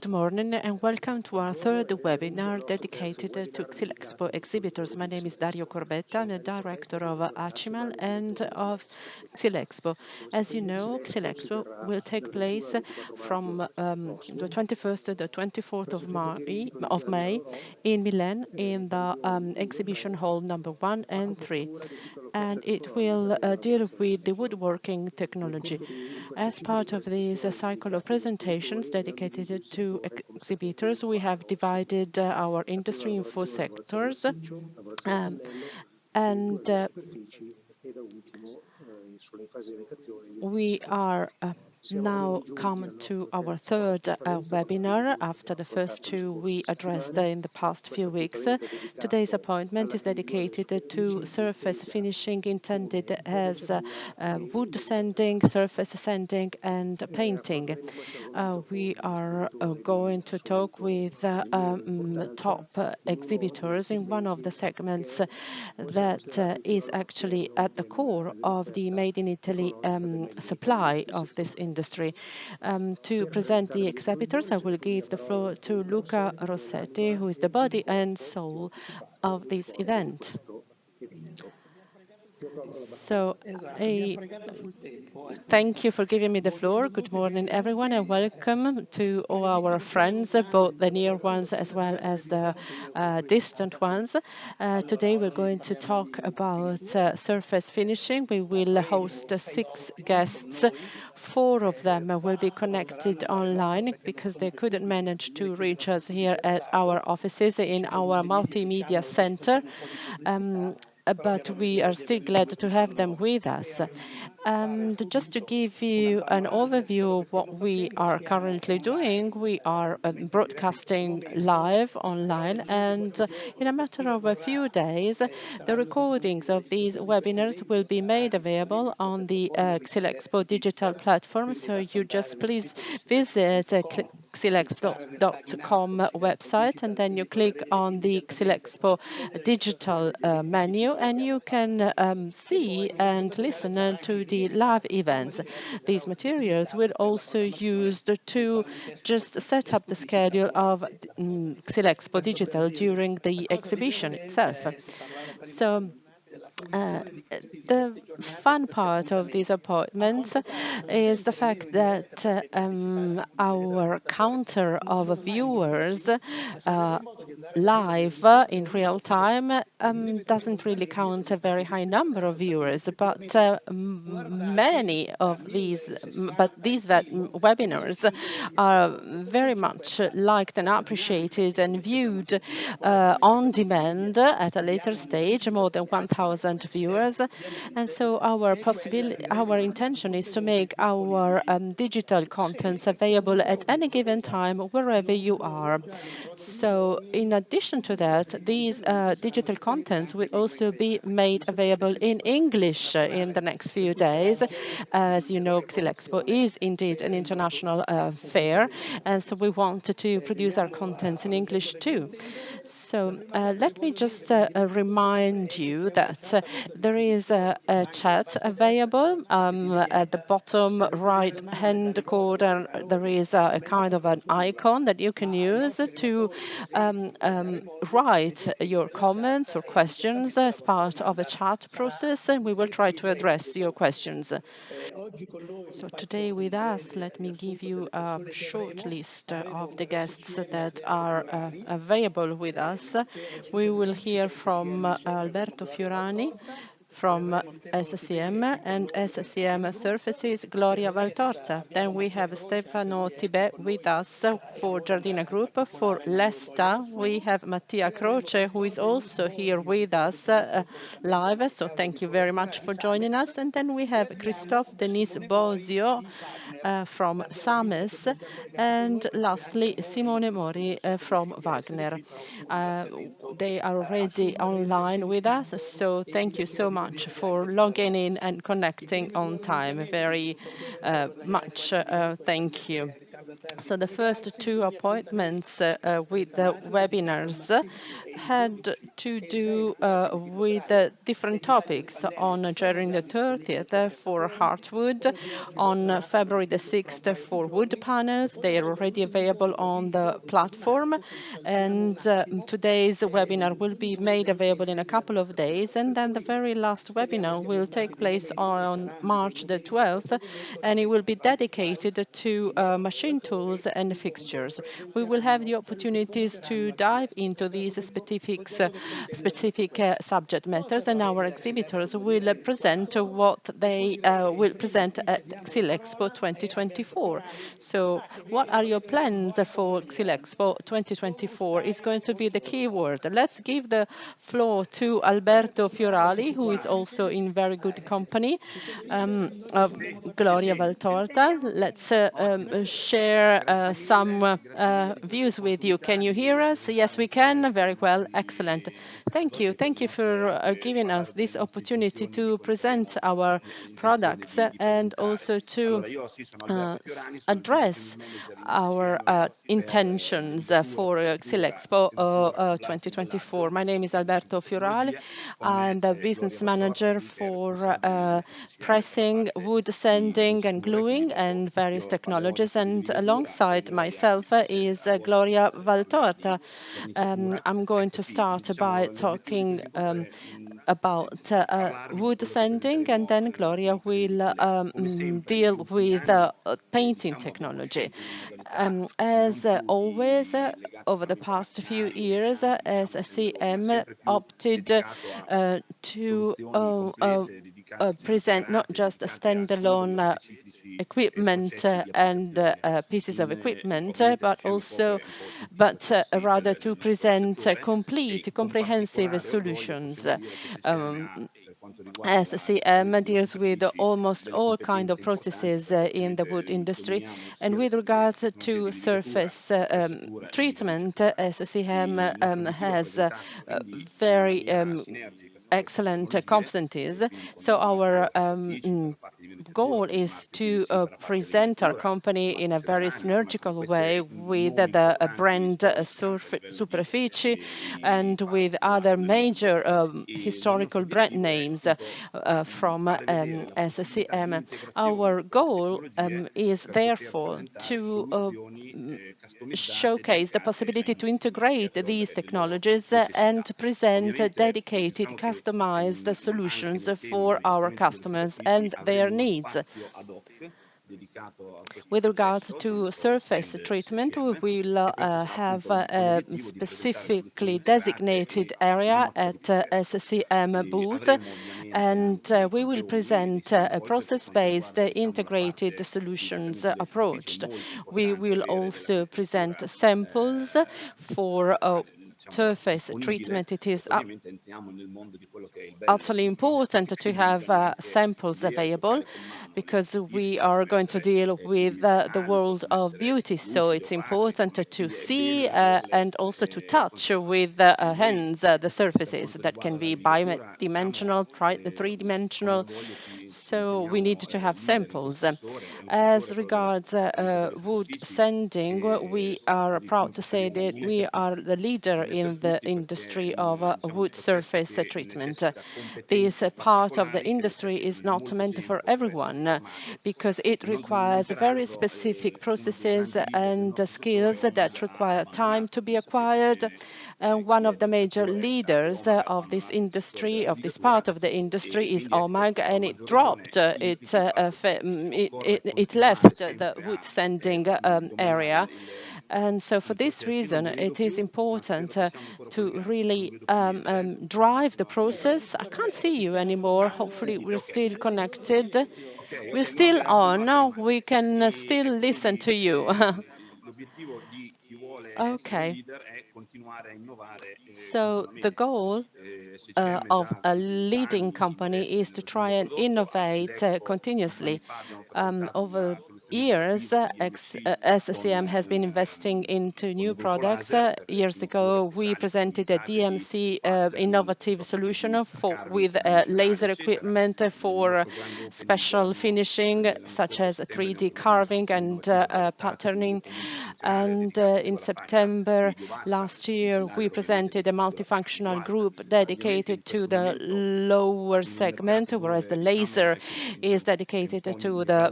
Good morning and welcome to our third webinar dedicated to Xylexpo Exhibitors. My name is Dario Corbetta. I'm the director of Acimal and of Xylexpo. As you know, Xylexpo will take place from the 21st to the 24th of May in Milan in the exhibition hall number 1 and 3. And it will deal with the woodworking technology. As part of this cycle of presentations dedicated to exhibitors, we have divided our industry in 4 sectors. Um, and we are now come to our third webinar after the first two we addressed in the past few weeks. Today's appointment is dedicated to surface finishing intended as wood sanding, surface sanding and painting. We are going to talk with top exhibitors in one of the segments that is actually at the core of the Made in Italy supply of this industry. To present the exhibitors, I will give the floor to Luca Rossetti, who is the body and soul of this event. So, thank you for giving me the floor. Good morning, everyone, and welcome to all our friends, both the near ones as well as the distant ones. Today, we're going to talk about surface finishing. We will host 6 guests. 4 of them will be connected online because they couldn't manage to reach us here at our offices in our multimedia center. But we are still glad to have them with us. And just to give you an overview of what we are currently doing, we are broadcasting live online, and in a matter of a few days, the recordings of these webinars will be made available on the Xylexpo Digital platform. So you just please visit xylexpo.com website, and then you click on the Xylexpo Digital menu, and you can see and listen to the live events. These materials will also used to just set up the schedule of Xylexpo Digital during the exhibition itself. So the fun part of these appointments is the fact that our counter of viewers live in real time doesn't really count a very high number of viewers, but many of these, webinars are very much liked and appreciated and viewed on demand at a later stage, more than 1,000 viewers. And so our intention is to make our digital contents available at any given time, wherever you are. So in addition to that, these digital contents will also be made available in English in the next few days. As you know, Xylexpo is indeed an international fair, and so we wanted to produce our contents in English too. So let me just remind you that there is a chat available at the bottom right-hand corner. There is a kind of an icon that you can use to write your comments or questions as part of a chat process, and we will try to address your questions. So today with us, let me give you a short list of the guests that are available with us. We will hear from Alberto Fiorani, from SCM and SCM Surfaces, Gloria Valtorta. Then we have Stefano Tibet with us for Giardina Group. For Leesta, we have Mattia Croce, who is also here with us live. So thank you very much for joining us. And then we have Christophe Denis Bosio from Sames, and lastly, Simone Mori from Wagner. They are already online with us, so thank you so much for logging in and connecting on time. Very much thank you. So the first two appointments with the webinars had to do with different topics. On January the 30th for hardwood, on February the 6th for wood panels. They are already available on the platform. And today's webinar will be made available in a couple of days. And then the very last webinar will take place on March the 12th, and it will be dedicated to machine tools and fixtures. We will have the opportunities to dive into these specific subject matters, and our exhibitors will present what they will present at Xylexpo 2024. So what are your plans for Xylexpo 2024 is going to be the key word. Let's give the floor to Alberto Fiorali, who is also in very good company, of Gloria Valtorta. Let's share some views with you. Can you hear us? Yes, we can. Very well. Excellent. Thank you. Thank you for giving us this opportunity to present our products and also to address our intentions for Xylexpo 2024. My name is Alberto Fiorali. I'm the business manager for pressing, wood sanding and gluing and various technologies. And alongside myself is Gloria Valtorta. I'm going to start by talking about wood sanding, and then Gloria will deal with painting technology. As always, over the past few years, SCM opted to present not just a standalone equipment and pieces of equipment, but rather to present complete, comprehensive solutions. SCM deals with almost all kinds of processes in the wood industry, and with regards to surface treatment, SCM has very excellent competencies. So our goal is to present our company in a very synergical way with the brand Superfici and with other major historical brand names from SCM. Our goal is therefore to showcase the possibility to integrate these technologies and present dedicated, customized solutions for our customers and their needs. With regards to surface treatment, we will have a specifically designated area at SCM booth, and we will present a process-based integrated solutions approach. We will also present samples for surface treatment. It is absolutely important to have samples available because we are going to deal with the world of beauty. So it's important to see and also to touch with the hands the surfaces that can be bidimensional, three-dimensional. So we need to have samples. As regards wood sanding, we are proud to say that we are the leader in the industry of wood surface treatment. This part of the industry is not meant for everyone because it requires very specific processes and skills that require time to be acquired. And one of the major leaders of this industry, of this part of the industry, is OMAG, and it dropped, it left the wood sanding area. And so for this reason, it is important to really drive the process. I can't see you anymore. Hopefully, we're still connected. We're still on. Now we can still listen to you. Okay. So the goal of a leading company is to try and innovate continuously. Over years, SCM has been investing into new products. Years ago, we presented a DMC innovative solution with laser equipment for special finishing, such as 3D carving and patterning. And in September last year, we presented a multifunctional group dedicated to the lower segment, whereas the laser is dedicated to the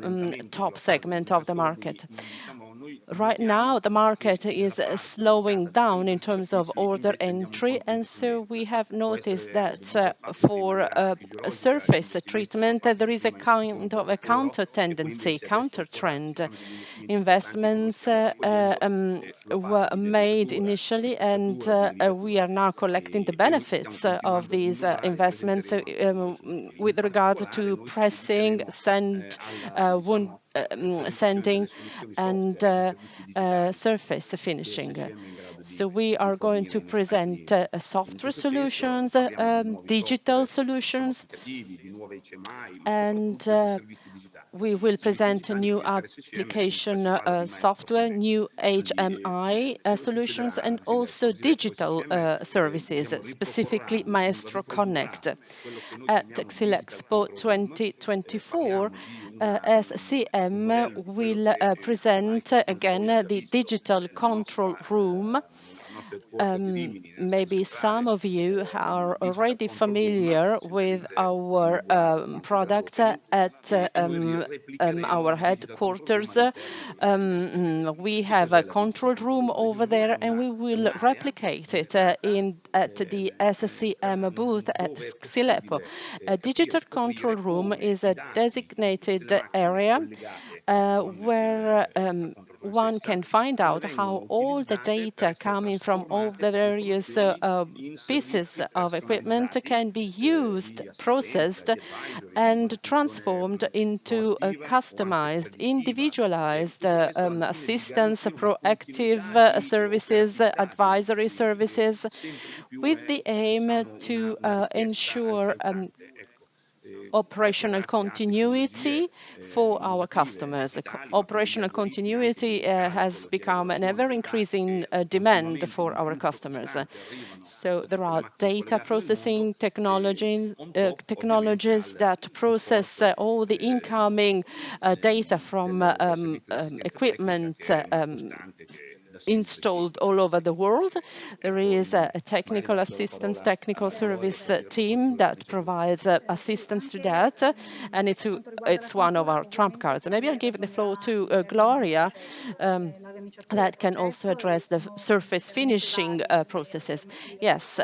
top segment of the market. Right now, the market is slowing down in terms of order entry, and so we have noticed that for surface treatment, there is a kind of a counter tendency, counter trend. Investments were made initially, and we are now collecting the benefits of these investments with regard to pressing, wound sanding, and surface finishing. So we are going to present software solutions, digital solutions, and we will present a new application software, new HMI solutions, and also digital services, specifically Maestro Connect. At Xylexpo 2024, SCM will present again the digital control room. Maybe some of you are already familiar with our product at our headquarters. We have a control room over there, and we will replicate it at the SCM booth at Xylexpo. A digital control room is a designated area where one can find out how all the data coming from all the various pieces of equipment can be used, processed, and transformed into customized, individualized assistance, proactive services, advisory services, with the aim to ensure operational continuity for our customers. Operational continuity has become an ever-increasing demand for our customers. So there are data processing technologies that process all the incoming data from equipment installed all over the world. There is a technical assistance, technical service team that provides assistance to that, and it's one of our trump cards. Maybe I'll give the floor to Gloria, that can also address the surface finishing processes. Yes,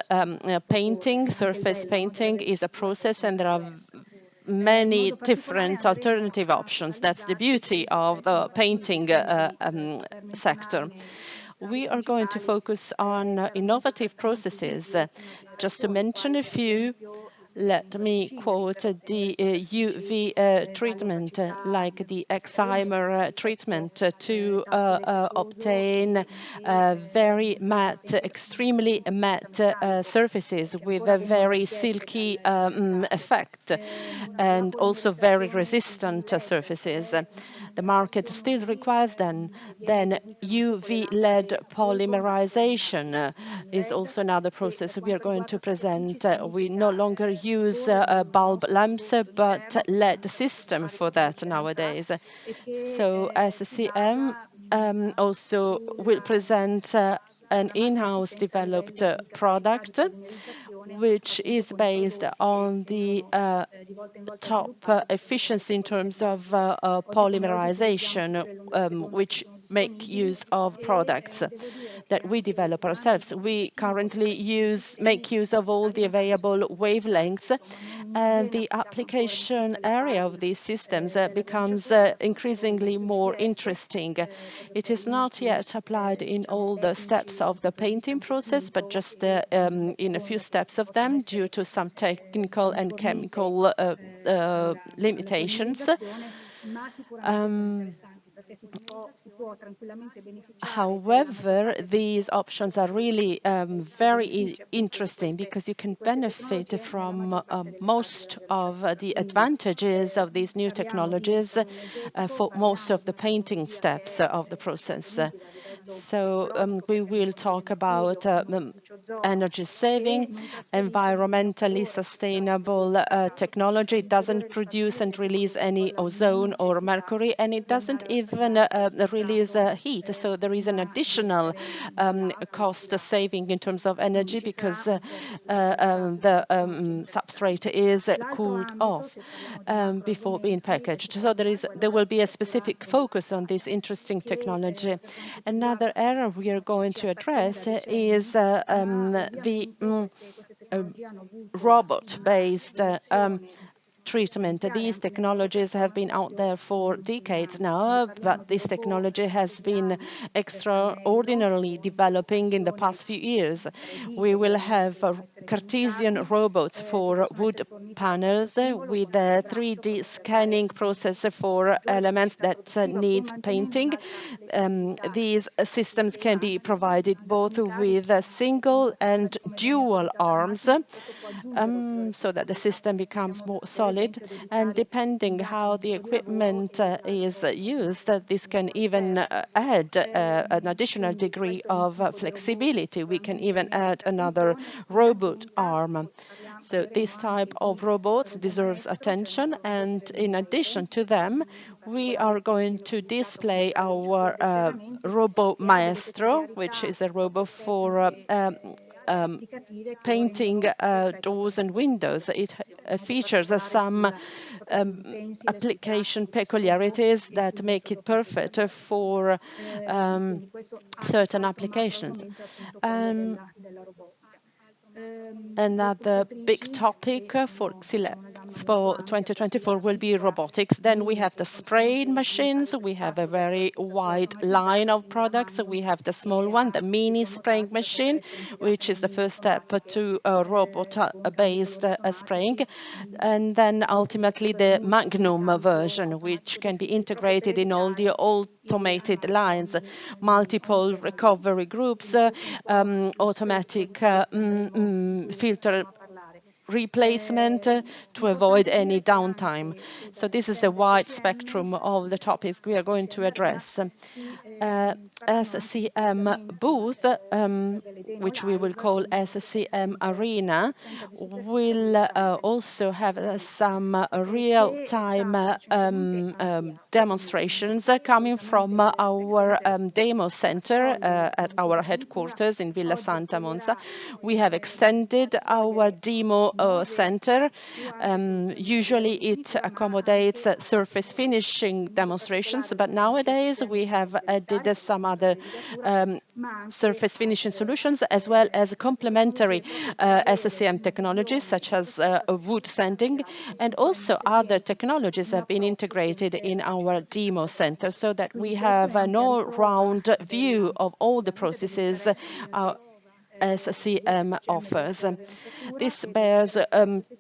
painting, surface painting is a process, and there are many different alternative options. That's the beauty of the painting sector. We are going to focus on innovative processes. Just to mention a few, let me quote the UV treatment, like the Excimer treatment, to obtain very matte, extremely matte surfaces with a very silky effect, and also very resistant surfaces. The market still requires then UV LED polymerization is also another process we are going to present. We no longer use bulb lamps, but LED system for that nowadays. So SCM also will present an in-house developed product, which is based on the top efficiency in terms of polymerization, which make use of products that we develop ourselves. We currently make use of all the available wavelengths, and the application area of these systems becomes increasingly more interesting. It is not yet applied in all the steps of the painting process, but just in a few steps of them due to some technical and chemical limitations. However, these options are really very interesting because you can benefit from most of the advantages of these new technologies for most of the painting steps of the process. So we will talk about energy saving, environmentally sustainable technology. It doesn't produce and release any ozone or mercury, and it doesn't even release heat. So there is an additional cost saving in terms of energy because the substrate is cooled off before being packaged. So there will be a specific focus on this interesting technology. Another area we are going to address is the robot-based treatment. These technologies have been out there for decades now, but this technology has been extraordinarily developing in the past few years. We will have Cartesian robots for wood panels with a 3D scanning process for elements that need painting. These systems can be provided both with single and dual arms, so that the system becomes more solid. And depending how the equipment is used, this can even add an additional degree of flexibility. We can even add another robot arm. So this type of robots deserves attention, and in addition to them, we are going to display our Robo Maestro, which is a robot for painting doors and windows. It features some application peculiarities that make it perfect for certain applications. Another big topic for Xylexpo 2024 will be robotics. Then we have the spraying machines. We have a very wide line of products. We have the small one, the mini spraying machine, which is the first step to robot-based spraying. And then ultimately the Magnum version, which can be integrated in all the automated lines, multiple recovery groups, automatic filter replacement to avoid any downtime. So this is the wide spectrum of the topics we are going to address. SCM booth, which we will call SCM Arena, will also have some real-time demonstrations coming from our demo center at our headquarters in Villa Santa Monza. We have extended our demo center. Usually it accommodates surface finishing demonstrations, but nowadays we have added some other surface finishing solutions as well as complementary SCM technologies such as wood sanding, and also other technologies have been integrated in our demo center so that we have an all-round view of all the processes SCM offers. This bears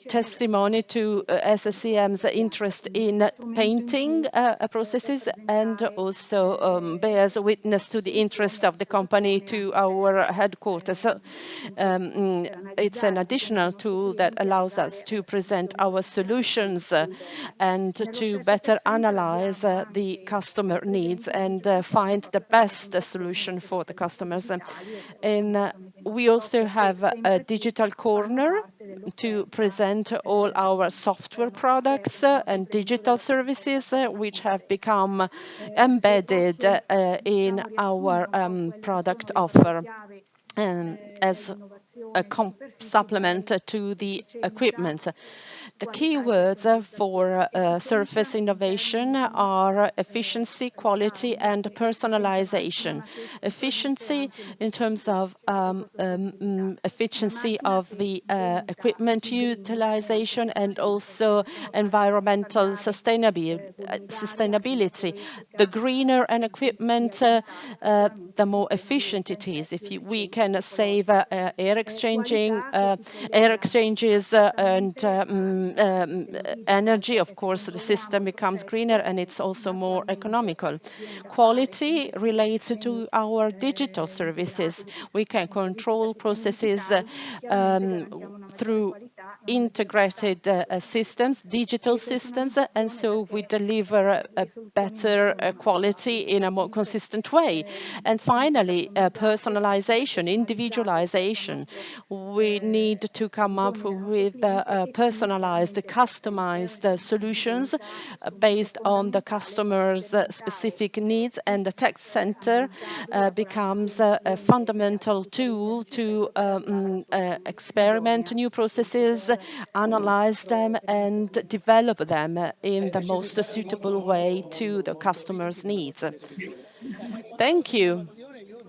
testimony to SCM's interest in painting processes, and also bears witness to the interest of the company to our headquarters. So, it's an additional tool that allows us to present our solutions and to better analyze the customer needs and find the best solution for the customers. And we also have a digital corner to present all our software products and digital services, which have become embedded in our product offer as a supplement to the equipment. The keywords for surface innovation are efficiency, quality, and personalization. Efficiency in terms of efficiency of the equipment utilization, and also environmental sustainability. The greener an equipment, the more efficient it is. If we can save air exchanging air exchanges and energy. Of course, the system becomes greener and it's also more economical. Quality relates to our digital services. We can control processes through integrated systems, digital systems, and so we deliver a better quality in a more consistent way. And finally, personalization, individualization. We need to come up with personalized, customized solutions based on the customer's specific needs, and the tech center becomes a fundamental tool to experiment new processes, analyze them, and develop them in the most suitable way to the customer's needs. Thank you.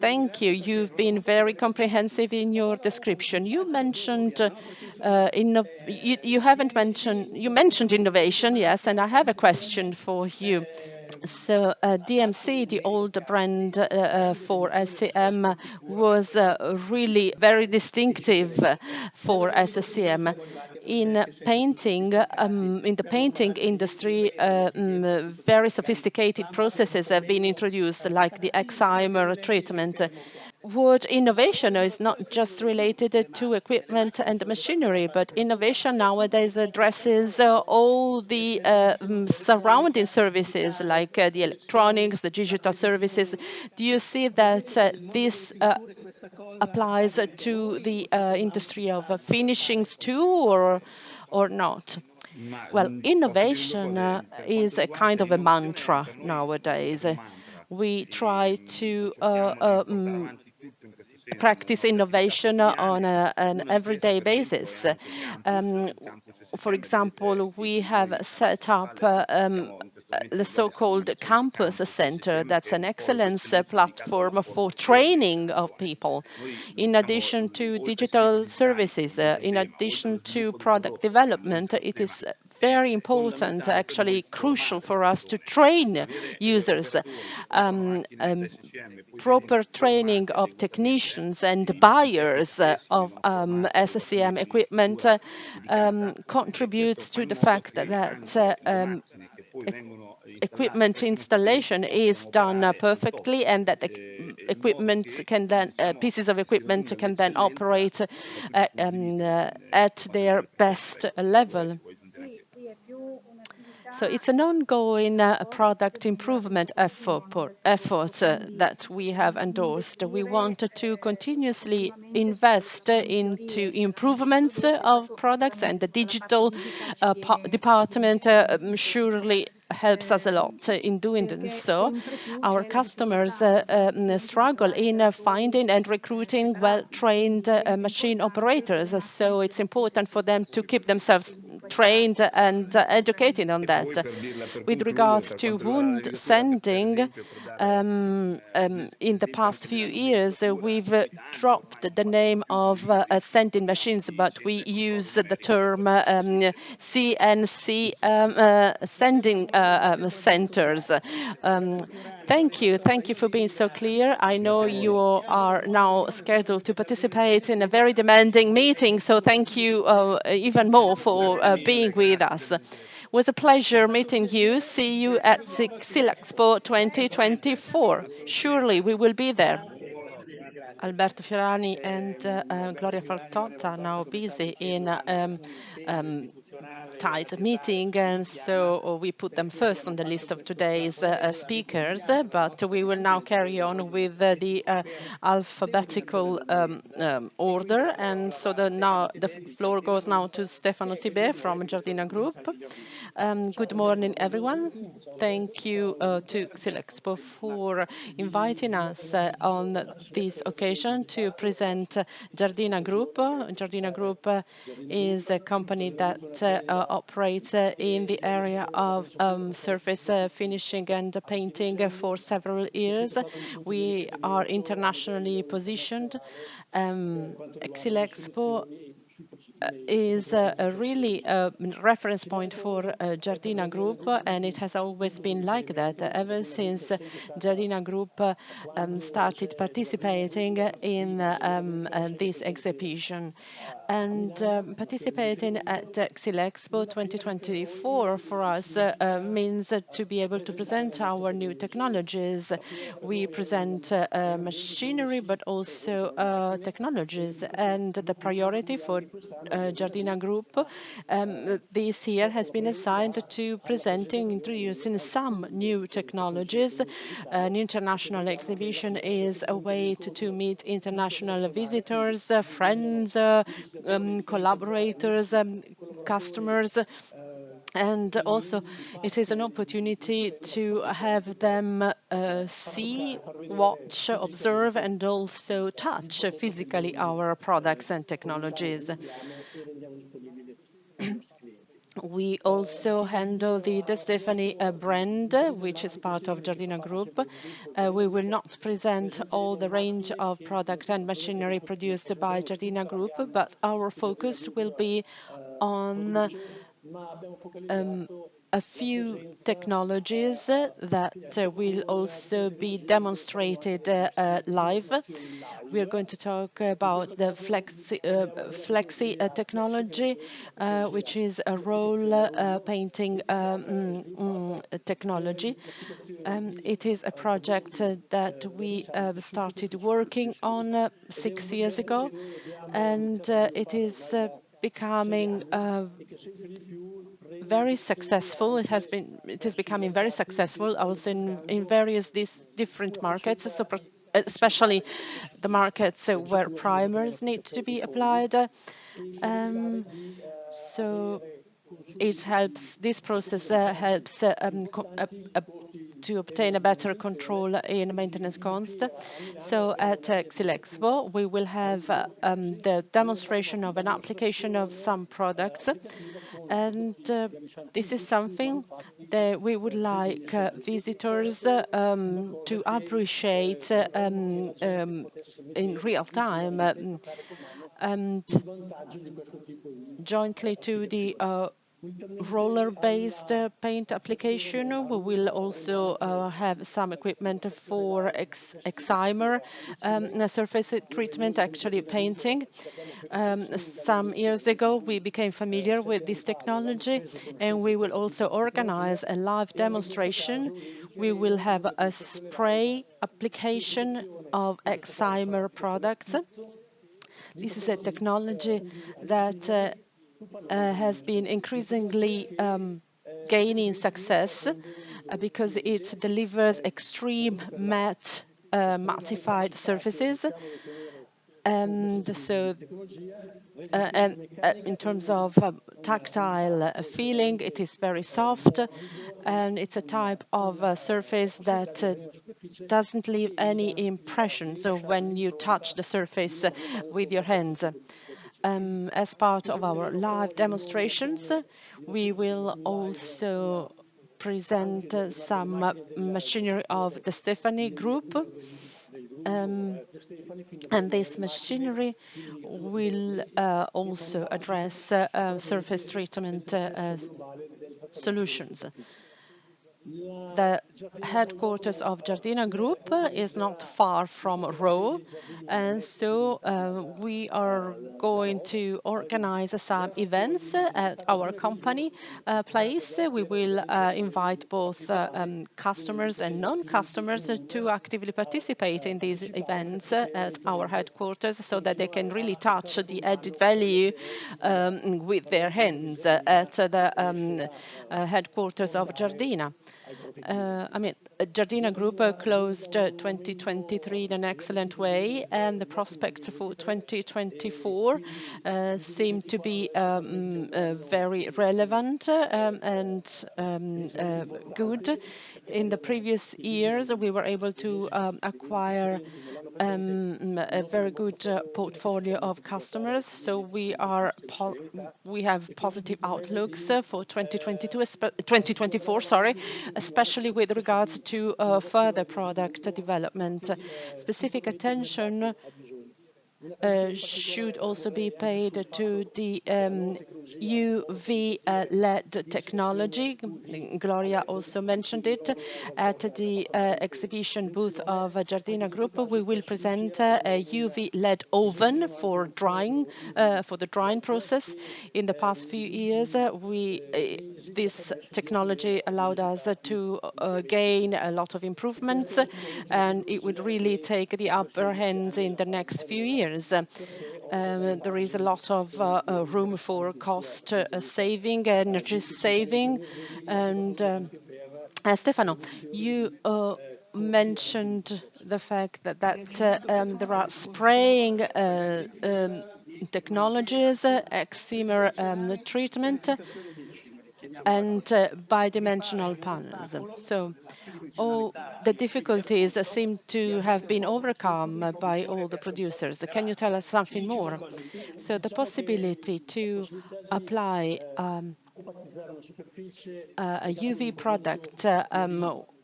Thank you. You've been very comprehensive in your description. You mentioned you haven't mentioned you mentioned innovation, yes, and I have a question for you. So DMC, the old brand for SCM, was really very distinctive for SCM. In painting, in the painting industry, very sophisticated processes have been introduced, like the Exhibitors treatment. What innovation is not just related to equipment and machinery, but innovation nowadays addresses all the surrounding services, like the electronics, the digital services. Do you see that this applies to the industry of finishings too, or not? Well, innovation is a kind of a mantra nowadays. We try to practice innovation on an everyday basis. Um, for example, we have set up the so-called campus center. That's an excellence platform for training of people. In addition to digital services, in addition to product development, it is very important, actually crucial for us to train users. Proper training of technicians and buyers of SCM equipment contributes to the fact that equipment installation is done perfectly, and that the equipment can then pieces of equipment can then operate at their best level. So it's an ongoing product improvement effort that we have endorsed. We want to continuously invest into improvements of products, and the digital department surely helps us a lot in doing so. Our customers struggle in finding and recruiting well-trained machine operators, so it's important for them to keep themselves trained and educated on that. With regards to wound sending, in the past few years, we've dropped the name of sending machines, but we use the term CNC sending centers. Thank you. Thank you for being so clear. I know you are now scheduled to participate in a very demanding meeting, so thank you even more for being with us. It was a pleasure meeting you. See you at Xylexpo 2024. Surely we will be there. Alberto Fiorani and Gloria Faltotta are now busy in tight meeting, and so we put them first on the list of today's speakers, but we will now carry on with the alphabetical order, and so the floor goes now to Stefano Tibè from Giardina Group. Good morning, everyone. Thank you to Xylexpo for inviting us on this occasion to present Giardina Group. Giardina Group is a company that operates in the area of surface finishing and painting for several years. We are internationally positioned. Xylexpo is a really reference point for Giardina Group, and it has always been like that ever since Giardina Group started participating in this exhibition. And participating at the Xylexpo 2024 for us means to be able to present our new technologies. We present machinery, but also technologies. And the priority for Giardina Group this year has been assigned to presenting, introducing some new technologies. An international exhibition is a way to meet international visitors, friends, collaborators, customers. And also, it is an opportunity to have them see, watch, observe, and also touch physically our products and technologies. We also handle the De Stefani brand, which is part of Giardina Group. We will not present all the range of product and machinery produced by Giardina Group, but our focus will be on a few technologies that will also be demonstrated live. We are going to talk about the flexi technology, which is a roll painting technology. It is a project that we started working on 6 years ago, and it is becoming very successful. It is becoming very successful also in various these different markets, so especially the markets where primers need to be applied. So it helps, this process helps to obtain a better control in maintenance cost. So at Xylexpo, we will have the demonstration of an application of some products. And this is something that we would like visitors to appreciate in real time. And jointly to the roller-based paint application, we will also have some equipment for excimer surface treatment, actually painting. Some years ago, we became familiar with this technology, and we will also organize a live demonstration. We will have a spray application of excimer products. This is a technology that has been increasingly gaining success because it delivers extreme matte, mattified surfaces. And so, in terms of tactile feeling, it is very soft, and it's a type of surface that doesn't leave any impression. So when you touch the surface with your hands. As part of our live demonstrations, we will also present some machinery of the Stefani Group. And this machinery will also address surface treatment solutions. The headquarters of Giardina Group is not far from Rome, and so we are going to organize some events at our company place. We will invite both customers and non-customers to actively participate in these events at our headquarters so that they can really touch the added value with their hands at the headquarters of Giardina. Giardina Group closed 2023 in an excellent way, and the prospects for 2024 seem to be very relevant and good. In the previous years, we were able to acquire a very good portfolio of customers, so we have positive outlooks for 2024, sorry, especially with regards to further product development. Specific attention should also be paid to the UV LED technology. Gloria also mentioned it. At the exhibition booth of Giardina Group, we will present a UV LED oven for drying, for the drying process. In the past few years, this technology allowed us to gain a lot of improvements, and it would really take the upper hands in the next few years. There is a lot of room for cost saving, energy saving, and Stefano, you mentioned the fact that there are spraying technologies, excimer treatment, and bidimensional panels. So all the difficulties seem to have been overcome by all the producers. Can you tell us something more? So the possibility to apply a UV product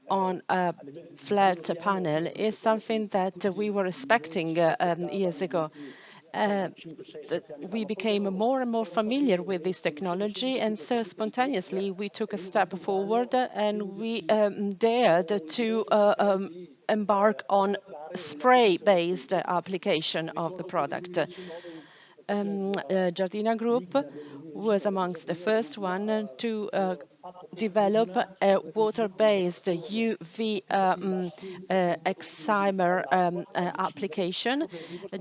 on a flat panel is something that we were expecting years ago. Uh, that we became more and more familiar with this technology, and so spontaneously we took a step forward and we dared to embark on spray-based application of the product. Giardina Group was amongst the first one to develop a water-based UV excimer application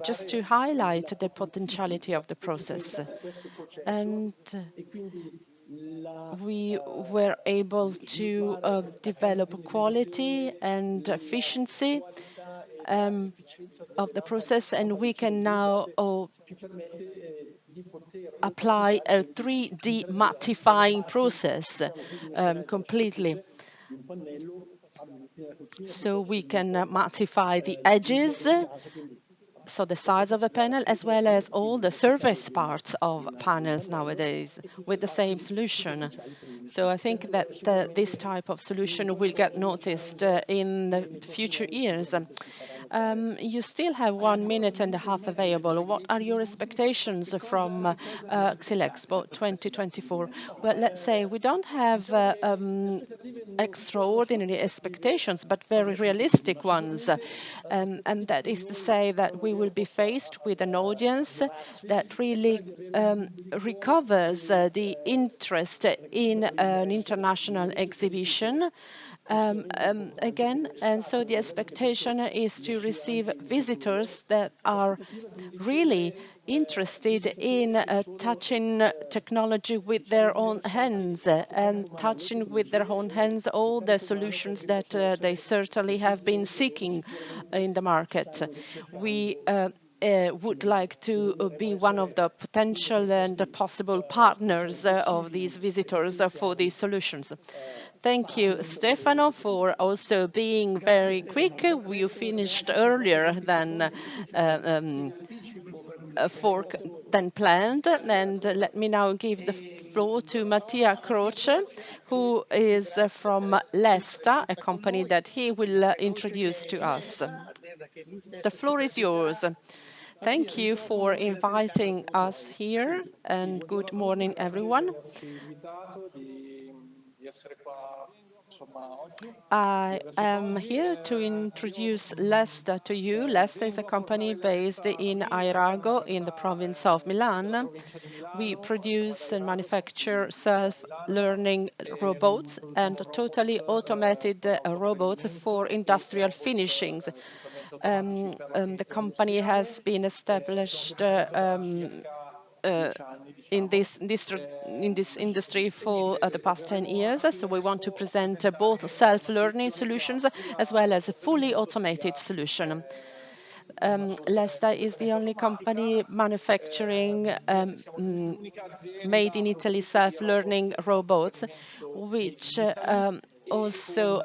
just to highlight the potentiality of the process. And we were able to develop quality and efficiency of the process, and we can now apply a 3D mattifying process completely. So we can mattify the edges, so the size of a panel, as well as all the surface parts of panels nowadays with the same solution. So I think that this type of solution will get noticed in the future years. You still have 1 minute and a half available. What are your expectations from Xylexpo 2024? Well, let's say we don't have extraordinary expectations, but very realistic ones. And that is to say that we will be faced with an audience that really recovers the interest in an international exhibition again. And so the expectation is to receive visitors that are really interested in touching technology with their own hands and touching with their own hands all the solutions that they certainly have been seeking in the market. We would like to be one of the potential and possible partners of these visitors for these solutions. Thank you, Stefano, for also being very quick. You finished earlier than planned. And let me now give the floor to Mattia Croce, who is from Leesta, a company that he will introduce to us. The floor is yours. Thank you for inviting us here, and good morning, everyone. I am here to introduce Leesta to you. Leesta is a company based in Airago in the province of Milan. We produce and manufacture self-learning robots and totally automated robots for industrial finishings. The company has been established in this industry for the past 10 years. So we want to present both self-learning solutions as well as a fully automated solution. Leesta is the only company manufacturing made in Italy self-learning robots, which also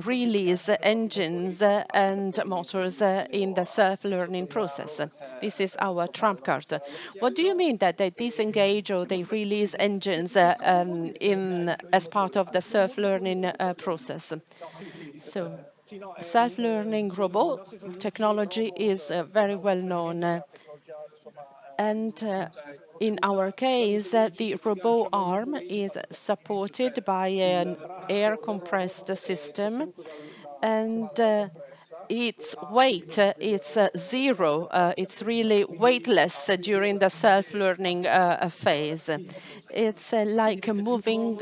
release engines and motors in the self-learning process. This is our trump card. What do you mean that they disengage or they release engines as part of the self-learning process? So self-learning robot technology is very well known. And in our case, the robot arm is supported by an air compressed system, and its weight it's zero. It's really weightless during the self-learning phase. It's like a moving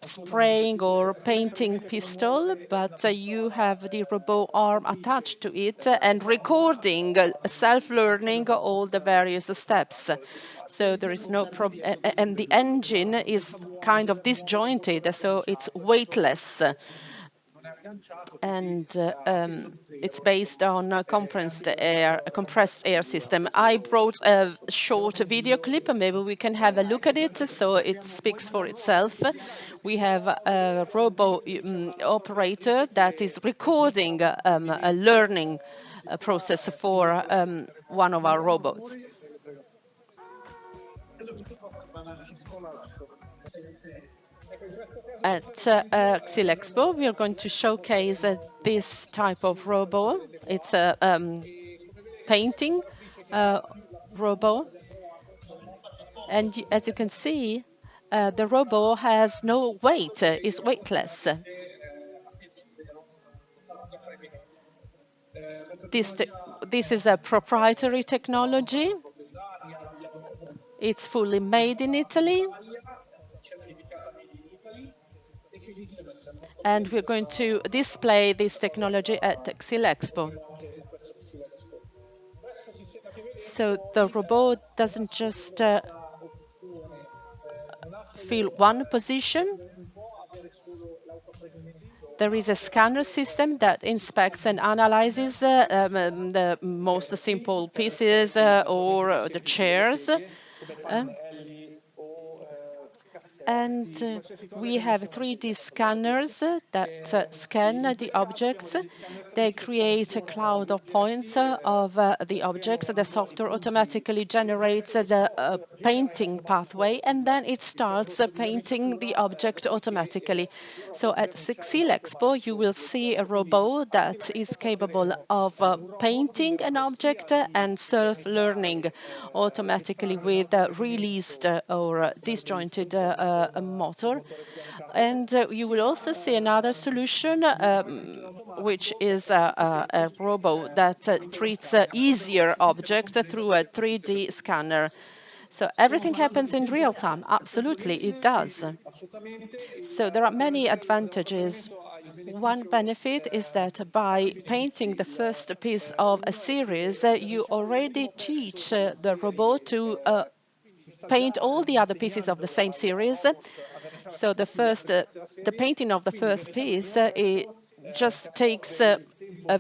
spraying or painting pistol, but you have the robot arm attached to it and recording self-learning all the various steps. So there is no problem, and the engine is kind of disjointed, so it's weightless, and it's based on a compressed air system. I brought a short video clip, and maybe we can have a look at it so it speaks for itself. We have a robot operator that is recording a learning process for one of our robots. At Xylexpo, we are going to showcase this type of robot. It's a painting robot. And as you can see, the robot has no weight, it's weightless. This is a proprietary technology. It's fully made in Italy. And we're going to display this technology at Xylexpo. So the robot doesn't just fill one position. There is a scanner system that inspects and analyzes the most simple pieces or the chairs. And we have 3D scanners that scan the objects. They create a cloud of points of the objects. The software automatically generates the painting pathway, and then it starts painting the object automatically. So at Xylexpo, you will see a robot that is capable of painting an object and self-learning automatically with released or disjointed motor. And you will also see another solution, which is a robot that treats easier objects through a 3D scanner. So everything happens in real time. Absolutely, it does. So there are many advantages. One benefit is that by painting the first piece of a series, you already teach the robot to paint all the other pieces of the same series. So the painting of the first piece, it just takes a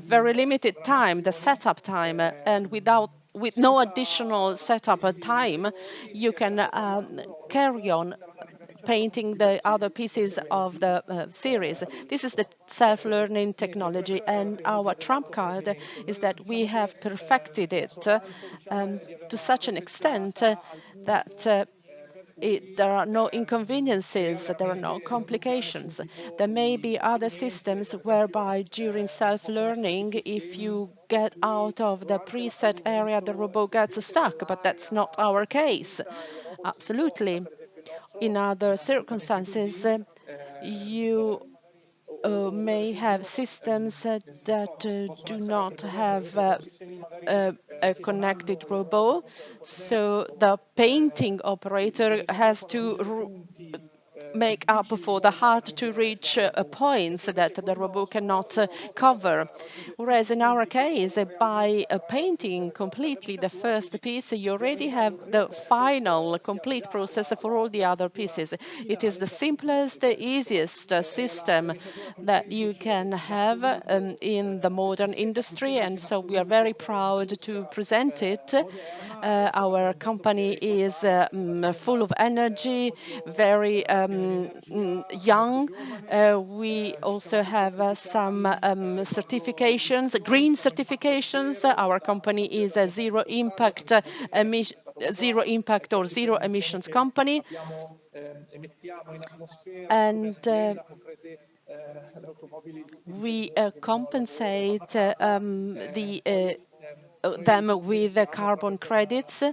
very limited time, the setup time, and with no additional setup time, you can carry on painting the other pieces of the series. This is the self-learning technology, and our trump card is that we have perfected it to such an extent that there are no inconveniences, there are no complications. There may be other systems whereby during self-learning, if you get out of the preset area, the robot gets stuck, but that's not our case. Absolutely. In other circumstances, you may have systems that do not have a connected robot. So the painting operator has to make up for the hard-to-reach points that the robot cannot cover. Whereas in our case, by painting completely the first piece, you already have the final complete process for all the other pieces. It is the simplest, easiest system that you can have in the modern industry, and so we are very proud to present it. Our company is full of energy, very young. We also have some certifications, green certifications. Our company is a zero impact or zero emissions company. And We compensate them with carbon credits,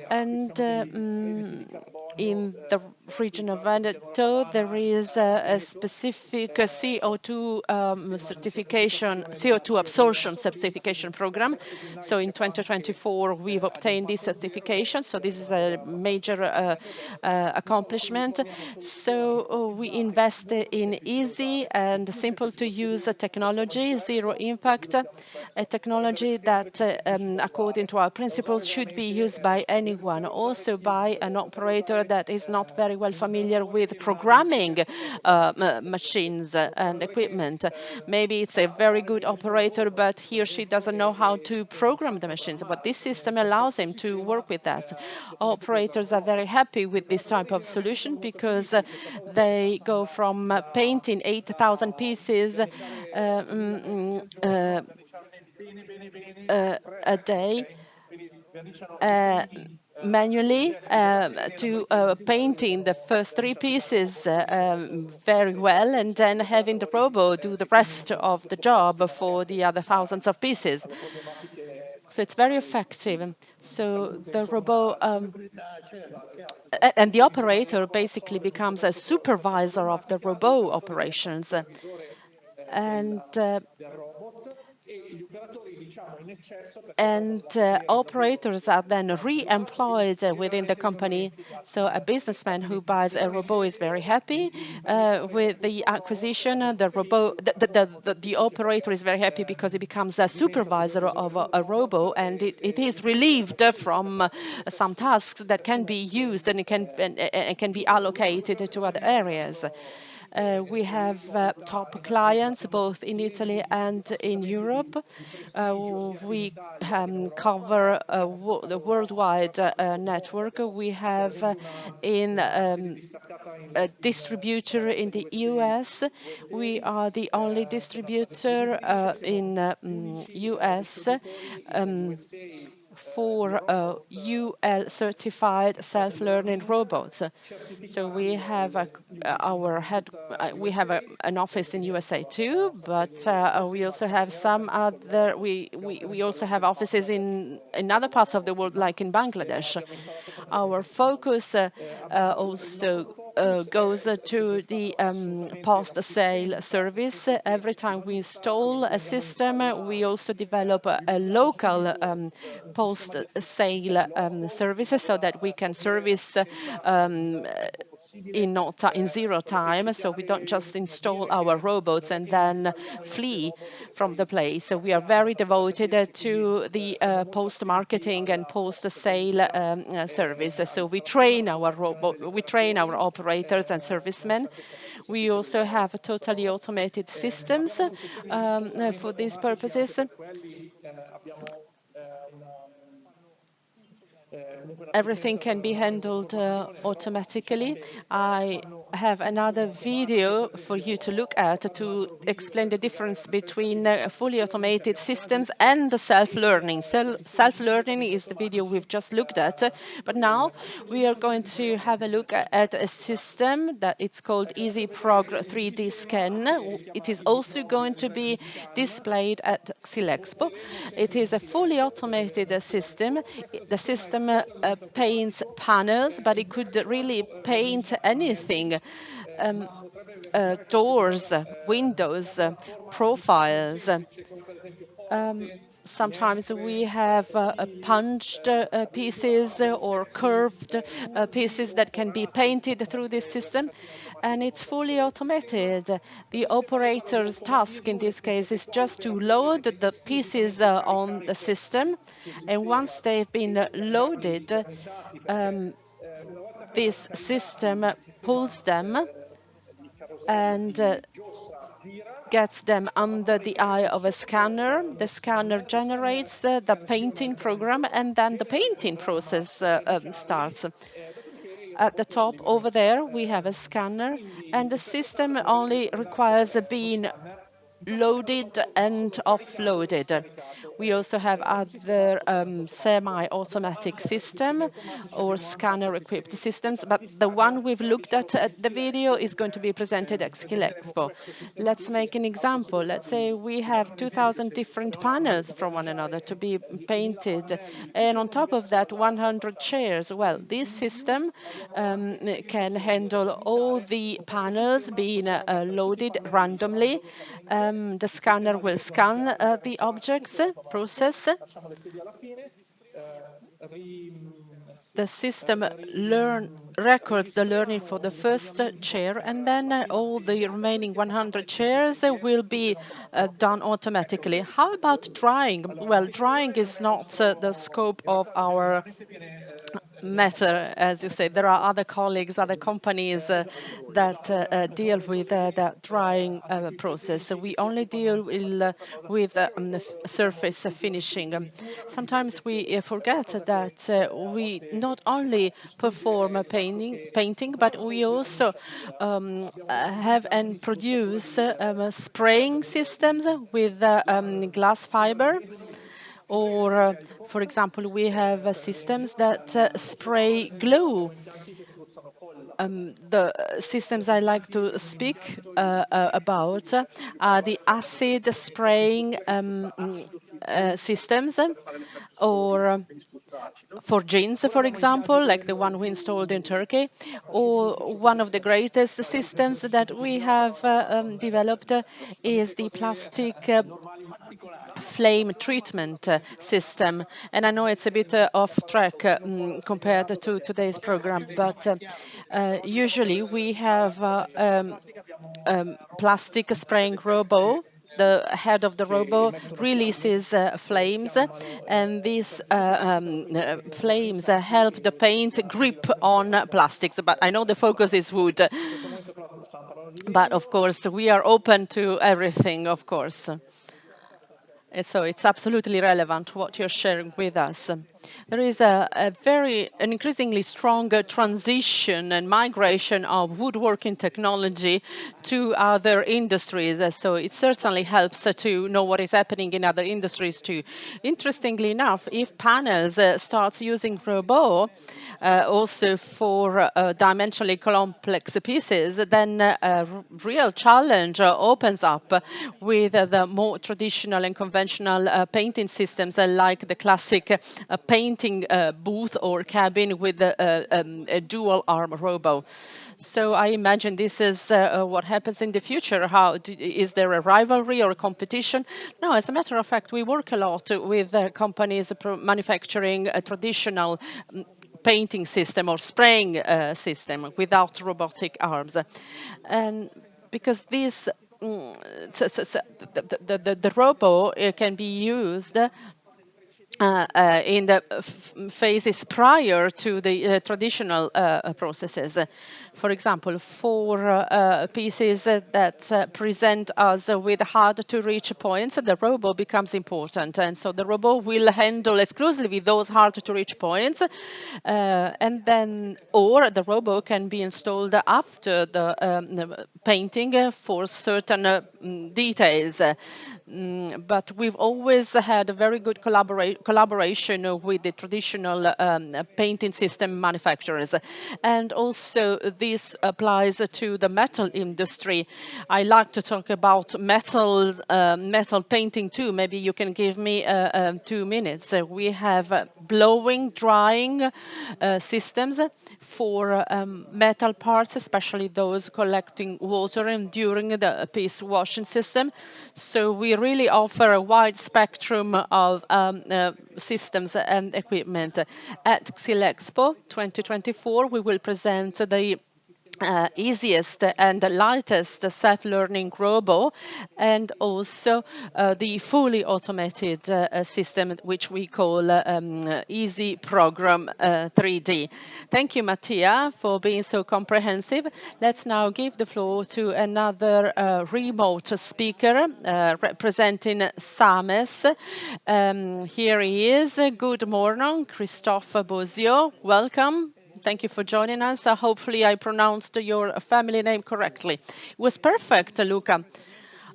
and in the region of Veneto there is a specific CO2 certification, CO2 absorption certification program. So in 2024 we've obtained this certification, so this is a major accomplishment. So we invest in easy and simple to use technology, zero impact, a technology that, according to our principles, should be used by anyone, also by an operator that is not very well familiar with programming machines and equipment. Maybe it's a very good operator, but he or she doesn't know how to program the machines. But this system allows him to work with that. Operators are very happy with this type of solution because they go from painting 8,000 pieces a day manually to painting the first three pieces very well, and then having the robot do the rest of the job for the other thousands of pieces. So it's very effective. So the robot and the operator basically becomes a supervisor of the robot operations. And operators are then re-employed within the company. So a businessman who buys a robot is very happy with the acquisition. The operator is very happy because he becomes a supervisor of a robot, and it is relieved from some tasks that can be used and it can be allocated to other areas. We have top clients both in Italy and in Europe. We cover the worldwide network. We have in a distributor in the US. We are the only distributor in US for UL certified self-learning robots. So we have an office in USA too, but we also have some other. We also have offices in other parts of the world, like in Bangladesh. Our focus also goes to the post-sale service. Every time we install a system, we also develop a local post-sale services so that we can service in zero time. So we don't just install our robots and then flee from the place. So we are very devoted to the post-marketing and post-sale service. So we train our operators and servicemen. We also have totally automated systems for these purposes. Everything can be handled automatically. I have another video for you to look at to explain the difference between fully automated systems and the self-learning. Self-learning is the video we've just looked at, but now we are going to have a look at a system that it's called EasyProg 3D Scan. It is also going to be displayed at Xylexpo. It is a fully automated system. The system paints panels, but it could really paint anything. Doors, windows, profiles. Sometimes we have punched pieces or curved pieces that can be painted through this system, and it's fully automated. The operator's task in this case is just to load the pieces on the system, and once they've been loaded, this system pulls them and gets them under the eye of a scanner. The scanner generates the painting program, and then the painting process starts. At the top over there, we have a scanner, and the system only requires being loaded and offloaded. We also have other semi-automatic system or scanner-equipped systems, but the one we've looked at the video is going to be presented at Xylexpo. Let's make an example. Let's say we have 2,000 different panels from one another to be painted, and on top of that, 100 chairs. Well, this system can handle all the panels being loaded randomly. The scanner will scan the objects, process. The system records the learning for the first chair, and then all the remaining 100 chairs will be done automatically. How about drawing? Well, drawing is not the scope of our matter, as you say. There are other colleagues, other companies that deal with the drying process. So we only deal with surface finishing. Sometimes we forget that we not only perform painting, but we also have and produce spraying systems with glass fiber. Or, for example, we have systems that spray glue. The systems I like to speak about are the acid spraying systems, or for jeans, for example, like the one we installed in Turkey, or one of the greatest systems that we have developed is the plastic flame treatment system. And I know it's a bit off track compared to today's program, but usually we have plastic spraying robot. The head of the robot releases flames, and these flames help the paint grip on plastics. But I know the focus is wood. But of course, we are open to everything, of course. And so it's absolutely relevant what you're sharing with us. There is an increasingly stronger transition and migration of woodworking technology to other industries. So it certainly helps to know what is happening in other industries too. Interestingly enough, if panels starts using robot also for dimensionally complex pieces, then a real challenge opens up with the more traditional and conventional painting systems like the classic painting booth or cabin with a dual arm robot. So I imagine this is what happens in the future. Is there a rivalry or a competition? No, as a matter of fact, we work a lot with companies manufacturing a traditional painting system or spraying system without robotic arms. And because this, the robot can be used in the phases prior to the traditional processes. For example, for pieces that present us with hard-to-reach points, the robot becomes important. And so the robot will handle exclusively those hard-to-reach points. And then, or the robot can be installed after the painting for certain details. But we've always had a very good collaboration with the traditional painting system manufacturers. And also this applies to the metal industry. I like to talk about metal painting too. Maybe you can give me 2 minutes. We have blowing, drying systems for metal parts, especially those collecting water and during the piece washing system. So we really offer a wide spectrum of systems and equipment. At Xylexpo 2024, we will present the easiest and lightest self-learning robot, and also the fully automated system, which we call Easy Program 3D. Thank you, Mattia, for being so comprehensive. Let's now give the floor to another remote speaker representing SAMES. Here he is. Good morning, Christophe Bozio. Welcome. Thank you for joining us. Hopefully I pronounced your family name correctly. It was perfect, Luca.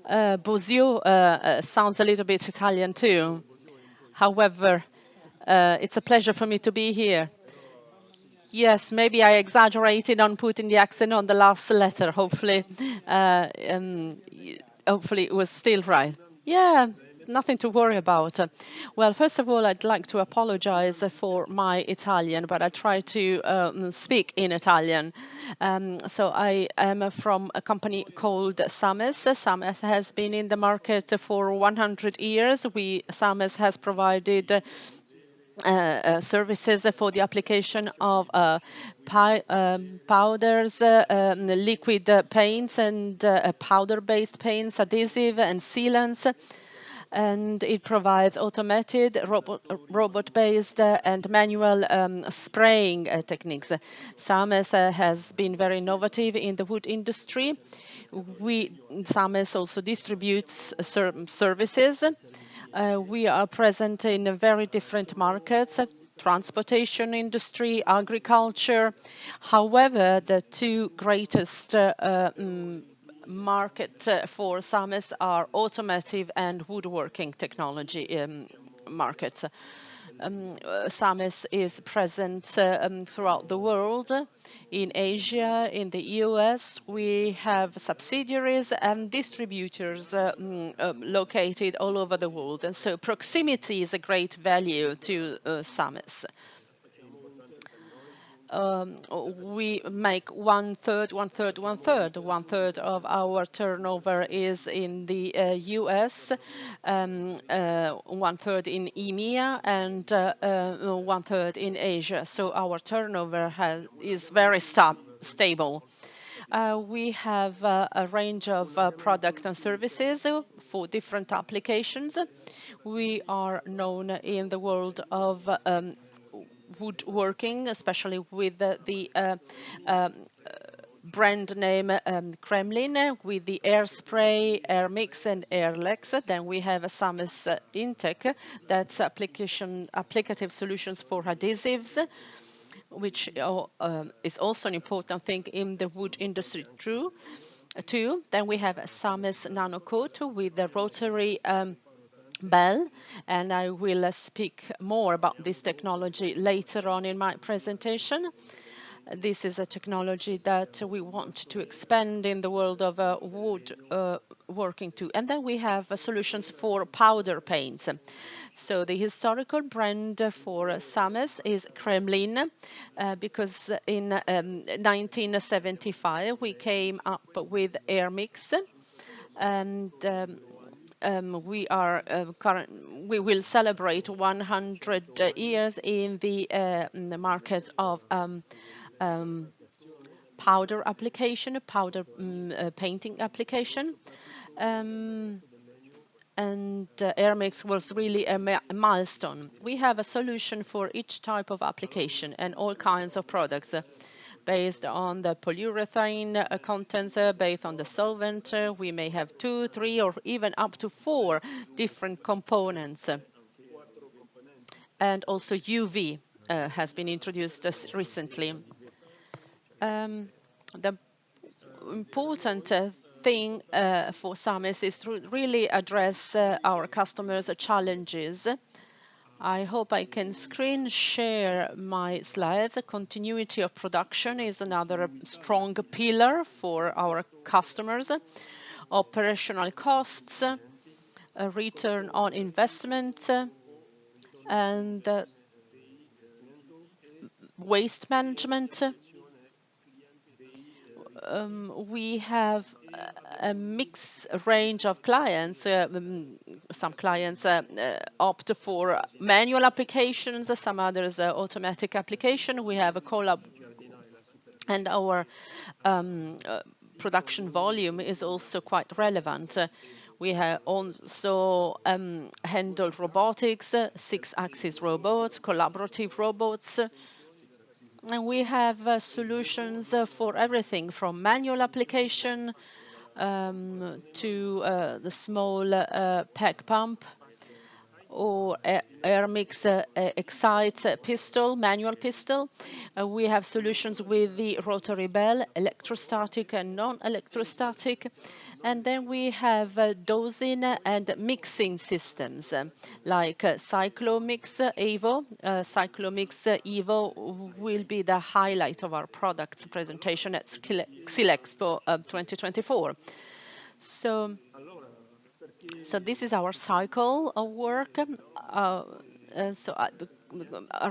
Bozio sounds a little bit Italian too. However, it's a pleasure for me to be here. Yes, maybe I exaggerated on putting the accent on the last letter. Hopefully it was still right. Yeah, nothing to worry about. Well, first of all, I'd like to apologize for my Italian, but I try to speak in Italian. So I am from a company called Sames. Sames has been in the market for 100 years. Sames has provided services for the application of powders, liquid paints, and powder-based paints, adhesive and sealants. And it provides automated, robot-based, and manual spraying techniques. Sames has been very innovative in the wood industry. Sames also distributes services. We are present in very different markets, transportation industry, agriculture. However, the two greatest market for Sames are automotive and woodworking technology markets. Sames is present throughout the world. In Asia, in the US, we have subsidiaries and distributors located all over the world. And so proximity is a great value to Sames. We make one third, one third, one third. One third of our turnover is in the US, one third in EMEA, and one third in Asia. So our turnover is very stable. We have a range of products and services for different applications. We are known in the world of woodworking, especially with the brand name Kremlin, with the air spray, air mix, and air lex. Then we have a Sames Intec, that's applicative solutions for adhesives, which is also an important thing in the wood industry too. Then we have Sames Nanocoat with the rotary bell, and I will speak more about this technology later on in my presentation. This is a technology that we want to expand in the world of wood working too. And then we have solutions for powder paints. So the historical brand for Sames is Kremlin, because in 1975 we came up with Air Mix, and we will celebrate 100 years in the market of powder application, powder painting application. And Air Mix was really a milestone. We have a solution for each type of application and all kinds of products. Based on the polyurethane contents, based on the solvent, we may have 2, 3, or even up to 4 different components. And also UV has been introduced recently. The important thing for Sames is to really address our customers' challenges. I hope I can screen share my slides. Continuity of production is another strong pillar for our customers. Operational costs, a return on investment, and waste management. We have a mixed range of clients. Some clients opt for manual applications, some others automatic application. We have a collab, and our production volume is also quite relevant. We have also handled robotics, 6-axis robots, collaborative robots. And we have solutions for everything from manual application to the small pack pump. or air mix excite pistol, manual pistol. We have solutions with the rotary bell, electrostatic and non-electrostatic. And then we have dosing and mixing systems like Cyclomix Evo. Cyclomix Evo will be the highlight of our products presentation at Xylexpo 2024. So this is our cycle of work. Our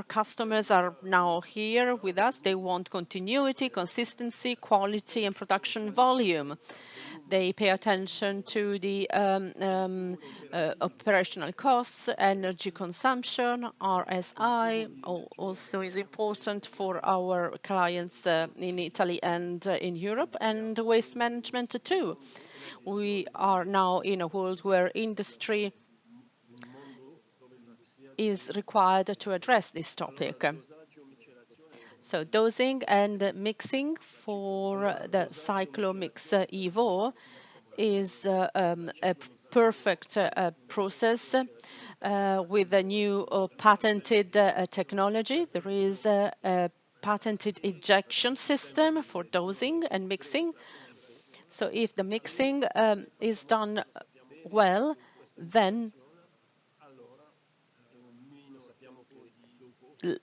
customers are now here with us. They want continuity, consistency, quality, and production volume. They pay attention to the operational costs, energy consumption, RSI also is important for our clients in Italy and in Europe, and waste management too. We are now in a world where industry is required to address this topic. So dosing and mixing for the Cyclomix Evo is a perfect process with a new patented technology. There is a patented ejection system for dosing and mixing. So if the mixing is done well, then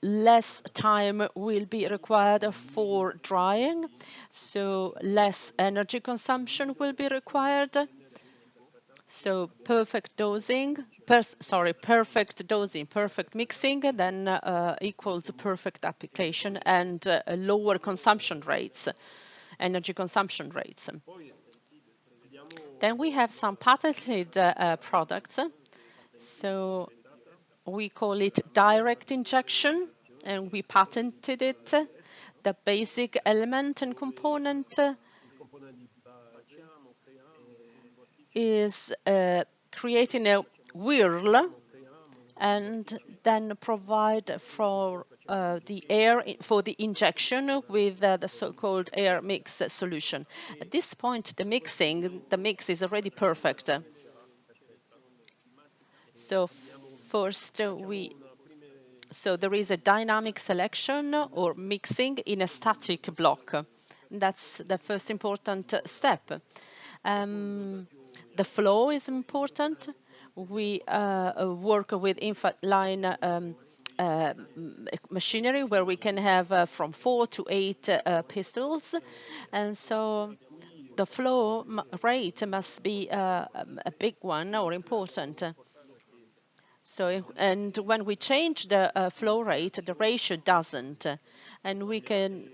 less time will be required for drying, so less energy consumption will be required. So perfect dosing, perfect mixing, then equals perfect application and lower consumption rates, energy consumption rates. Then we have some patented products. So we call it direct injection, and we patented it. The basic element and component is creating a whirl and then provide for the air for the injection with the so-called air mix solution. At this point, the mix is already perfect. So first so there is a dynamic selection or mixing in a static block. That's the first important step. The flow is important. We work with infant line machinery where we can have from 4 to 8 pistols. And so the flow rate must be a big one or important. So, and when we change the flow rate, the ratio doesn't, and we can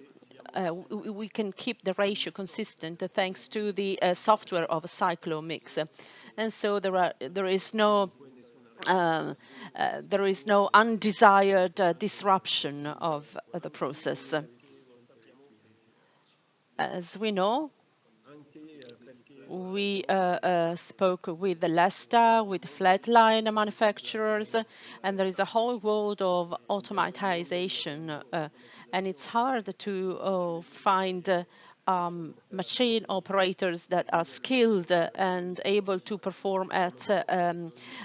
keep the ratio consistent thanks to the software of Cyclomix, and so there is no undesired disruption of the process. As we know, we spoke with the Leesta, with flatline manufacturers, and there is a whole world of automatization, and it's hard to find machine operators that are skilled and able to perform at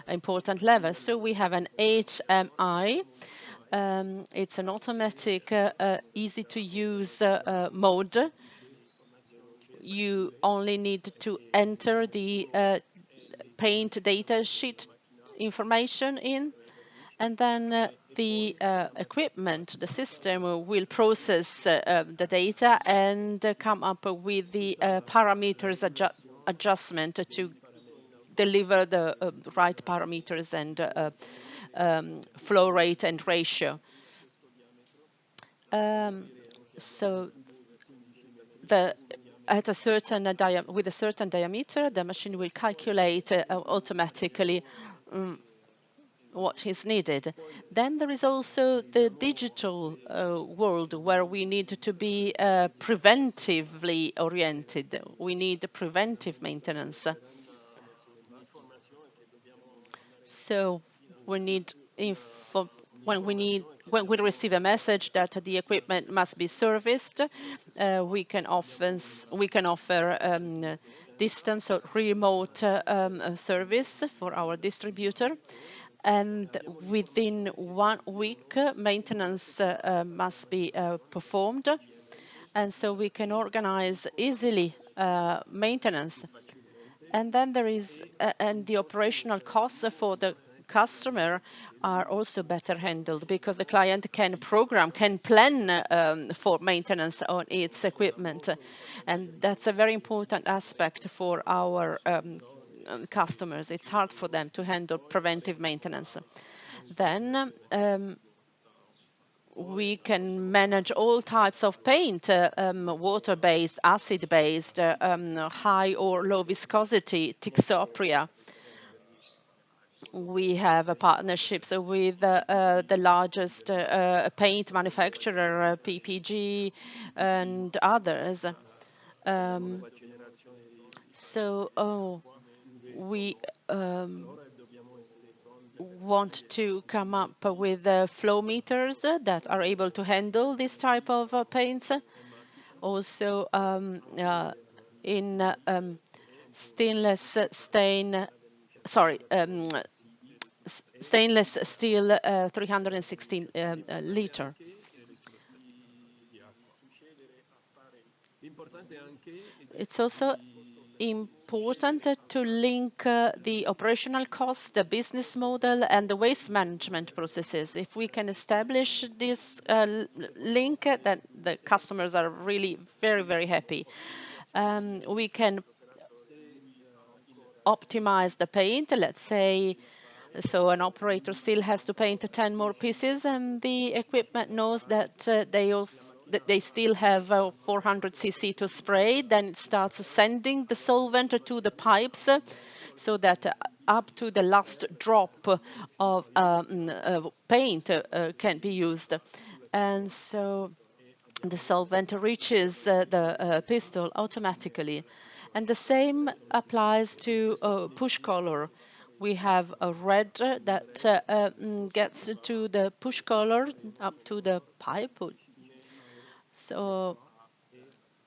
important levels. So we have an HMI. It's an automatic, easy-to-use mode. You only need to enter the paint data sheet information in, and then the equipment, the system will process the data and come up with the parameters adjustment to deliver the right parameters and flow rate and ratio. So with a certain diameter, the machine will calculate automatically what is needed. Then there is also the digital world where we need to be preventively oriented. We need preventive maintenance. So we need when we receive a message that the equipment must be serviced, we can offer distance or remote service for our distributor, and within 1 week, maintenance must be performed. And so we can organize easily maintenance. And then there is, and the operational costs for the customer are also better handled because the client can program, can plan for maintenance on its equipment. And that's a very important aspect for our customers. It's hard for them to handle preventive maintenance. Then we can manage all types of paint, water-based, acid-based, high or low viscosity, Tixopria. We have partnerships with the largest paint manufacturer, PPG, and others. We want to come up with flow meters that are able to handle this type of paints. Also in stainless steel 316 liter. It's also important to link the operational cost, the business model, and the waste management processes. If we can establish this link, then the customers are really very, very happy. We can optimize the paint, let's say. So an operator still has to paint 10 more pieces, and the equipment knows that they still have 400 cc to spray. Then it starts sending the solvent to the pipes, so that up to the last drop of paint can be used. And so the solvent reaches the pistol automatically. And the same applies to push color. We have a red that gets to the push color up to the pipe. So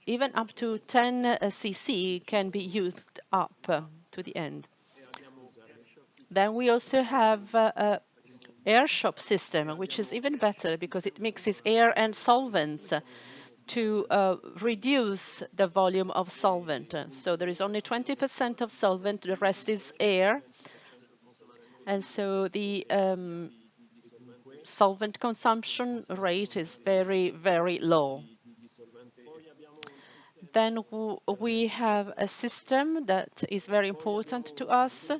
even up to 10 cc can be used up to the end. Then we also have air shop system, which is even better because it mixes air and solvents to reduce the volume of solvent. So there is only 20% of solvent, the rest is air. And so the solvent consumption rate is very, very low. Then we have a system that is very important to us.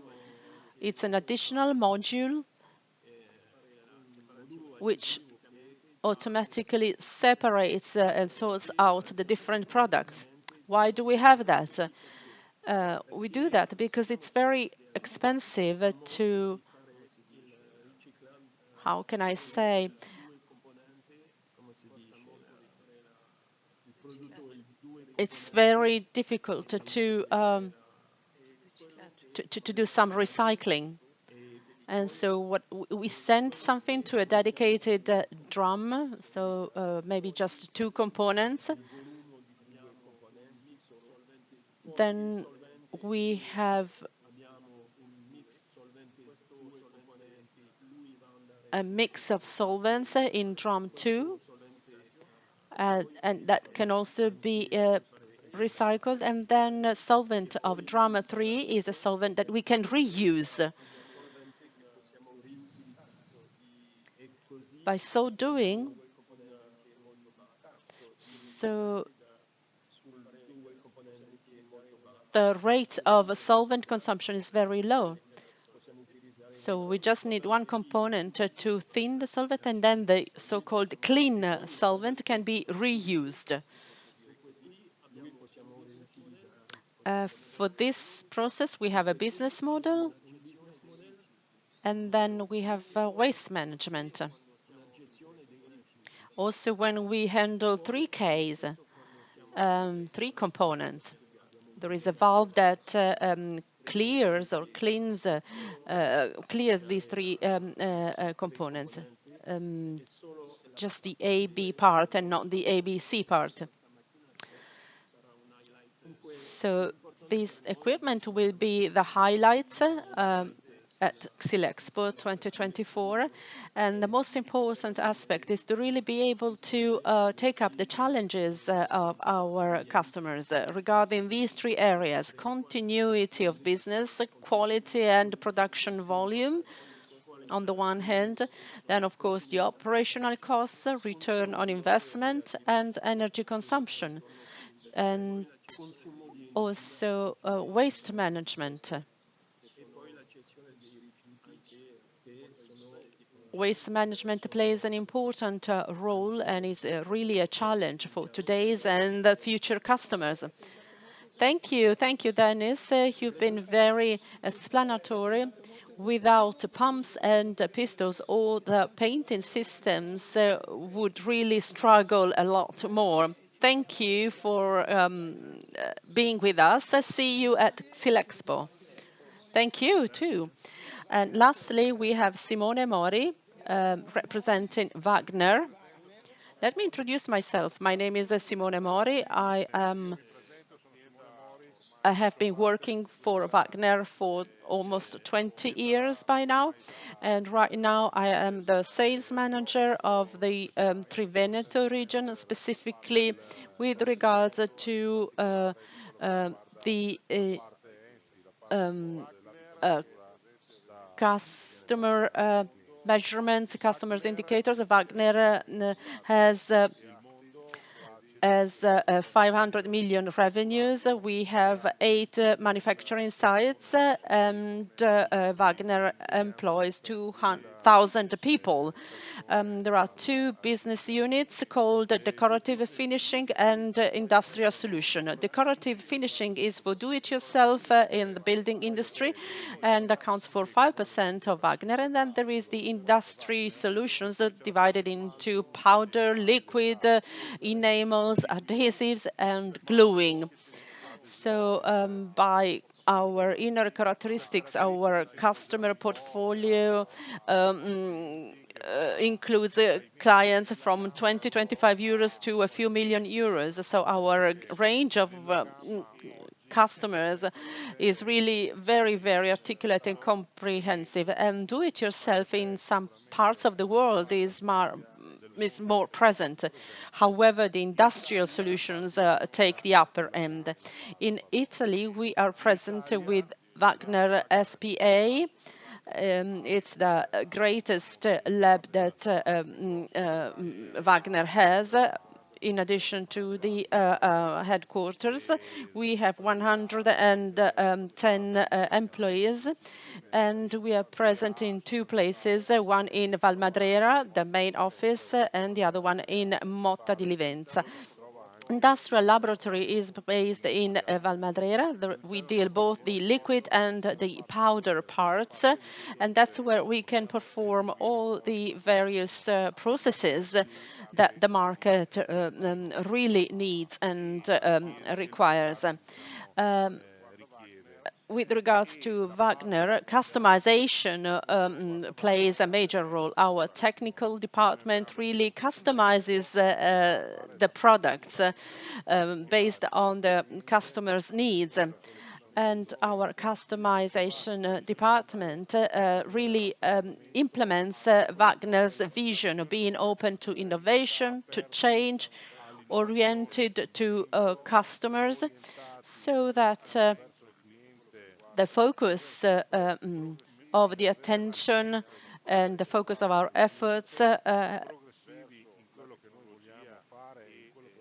It's an additional module which automatically separates and sorts out the different products. Why do we have that? We do that because it's very expensive to, how can I say, it's very difficult to do some recycling. And so what we send something to a dedicated drum, so maybe just 2 components. Then we have a mix of solvents in drum 2, and that can also be recycled. And then a solvent of drum 3 is a solvent that we can reuse. By so doing, so the rate of solvent consumption is very low. So we just need 1 component to thin the solvent, and then the so-called clean solvent can be reused. For this process, we have a business model, and then we have waste management. Also, when we handle 3 Ks, 3 components, there is a valve that clears or cleans these 3 components, just the AB part and not the ABC part. So this equipment will be the highlight at Xylexpo 2024. And the most important aspect is to really be able to take up the challenges of our customers regarding these three areas: continuity of business, quality and production volume on the one hand, then of course the operational costs, return on investment and energy consumption, and also waste management. Waste management plays an important role and is really a challenge for today's and the future customers. Thank you, Dennis. You've been very explanatory. Without pumps and pistols, all the painting systems would really struggle a lot more. Thank you for being with us. I see you at Xylexpo. Thank you, too. And lastly, we have Simone Mori, representing Wagner. Let me introduce myself. My name is Simone Mori. I have been working for Wagner for almost 20 years by now. And right now I am the sales manager of the Triveneto region, specifically with regards to the customer measurements, customers indicators. Wagner has as 500 million revenues. We have 8 manufacturing sites, and Wagner employs 2,000 people. There are 2 business units called decorative finishing and industrial solution. Decorative finishing is for do-it-yourself in the building industry and accounts for 5% of Wagner. And then there is the industry solutions divided into powder, liquid, enamels, adhesives, and gluing. So by our inner characteristics, our customer portfolio includes clients from 20-25 euros to a few million euros. So our range of customers is really very, very articulate and comprehensive. And do-it-yourself in some parts of the world is more present. However, the industrial solutions take the upper end. In Italy, we are present with Wagner SPA. It's the greatest lab that Wagner has. In addition to the headquarters, we have 110 employees, and we are present in 2 places, one in Valmadrera, the main office, and the other one in Motta di Livenza. Industrial laboratory is based in Valmadrera. We deal both the liquid and the powder parts, and that's where we can perform all the various processes that the market really needs and requires. With regards to Wagner, customization plays a major role. Our technical department really customizes the products based on the customer's needs. And our customization department really implements Wagner's vision of being open to innovation, to change, oriented to customers, so that the focus of the attention and the focus of our efforts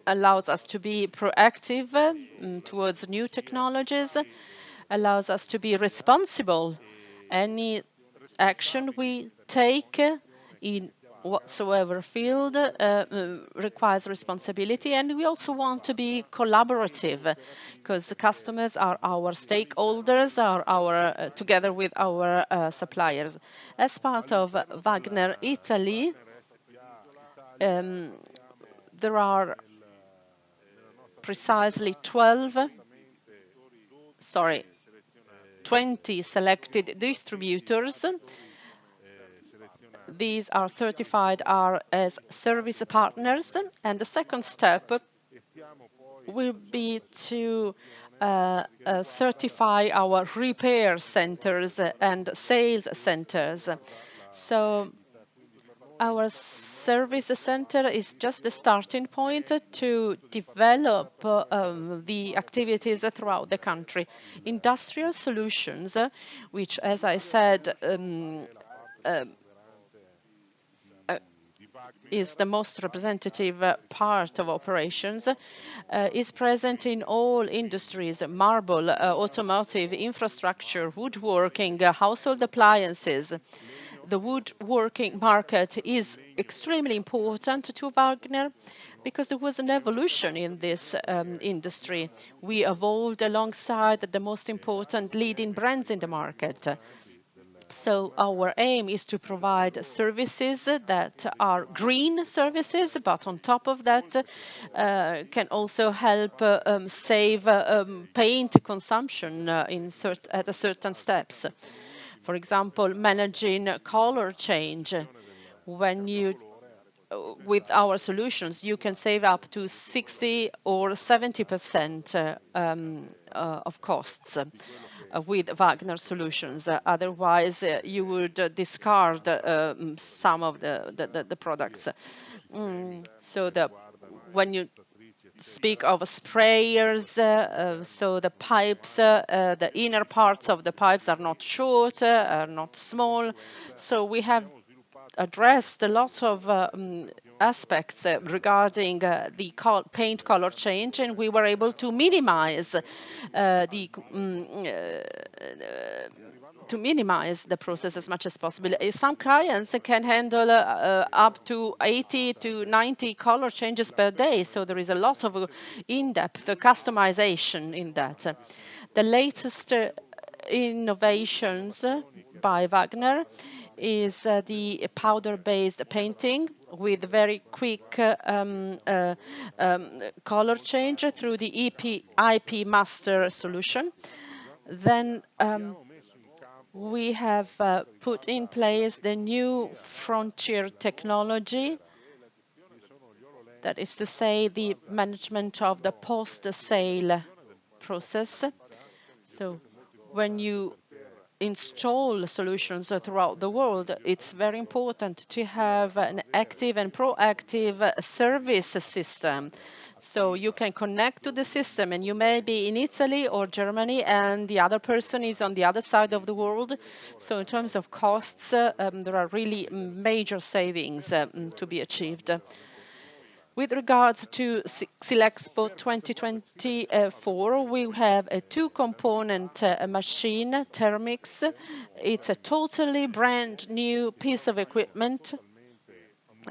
allows us to be proactive towards new technologies, allows us to be responsible. Any action we take in whatsoever field requires responsibility, and we also want to be collaborative, because the customers are our stakeholders, together with our suppliers. As part of Wagner Italy, there are precisely 20 selected distributors. These are certified as service partners, and the second step will be to certify our repair centers and sales centers. So our service center is just the starting point to develop the activities throughout the country. Industrial solutions, which, as I said, is the most representative part of operations, is present in all industries: marble, automotive, infrastructure, woodworking, household appliances. The woodworking market is extremely important to Wagner because there was an evolution in this industry. We evolved alongside the most important leading brands in the market. So our aim is to provide services that are green services, but on top of that can also help save paint consumption at a certain steps. For example, managing color change. When you with our solutions, you can save up to 60 or 70% of costs with Wagner solutions. Otherwise, you would discard some of the products. So when you speak of sprayers, so the pipes, the inner parts of the pipes are not short, are not small. So we have addressed a lot of aspects regarding the paint color change, and we were able to minimize the process as much as possible. Some clients can handle up to 80 to 90 color changes per day, so there is a lot of in-depth customization in that. The latest innovations by Wagner is the powder-based painting with very quick color change through the IP master solution. Then we have put in place the new frontier technology, that is to say the management of the post-sale process. So when you install solutions throughout the world, it's very important to have an active and proactive service system. So you can connect to the system, and you may be in Italy or Germany, and the other person is on the other side of the world. So in terms of costs, there are really major savings to be achieved. With regards to Xylexpo 2024, we have a two-component machine, Thermix. It's a totally brand new piece of equipment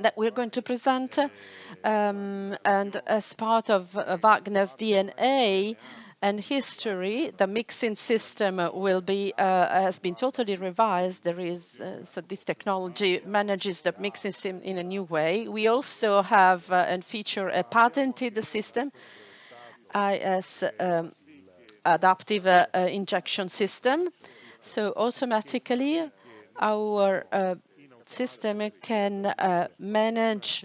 that we're going to present. And as part of Wagner's DNA and history, the mixing system has been totally revised. So this technology manages the mixing system in a new way. We also have and feature a patented system, IS adaptive injection system. So automatically, our system can manage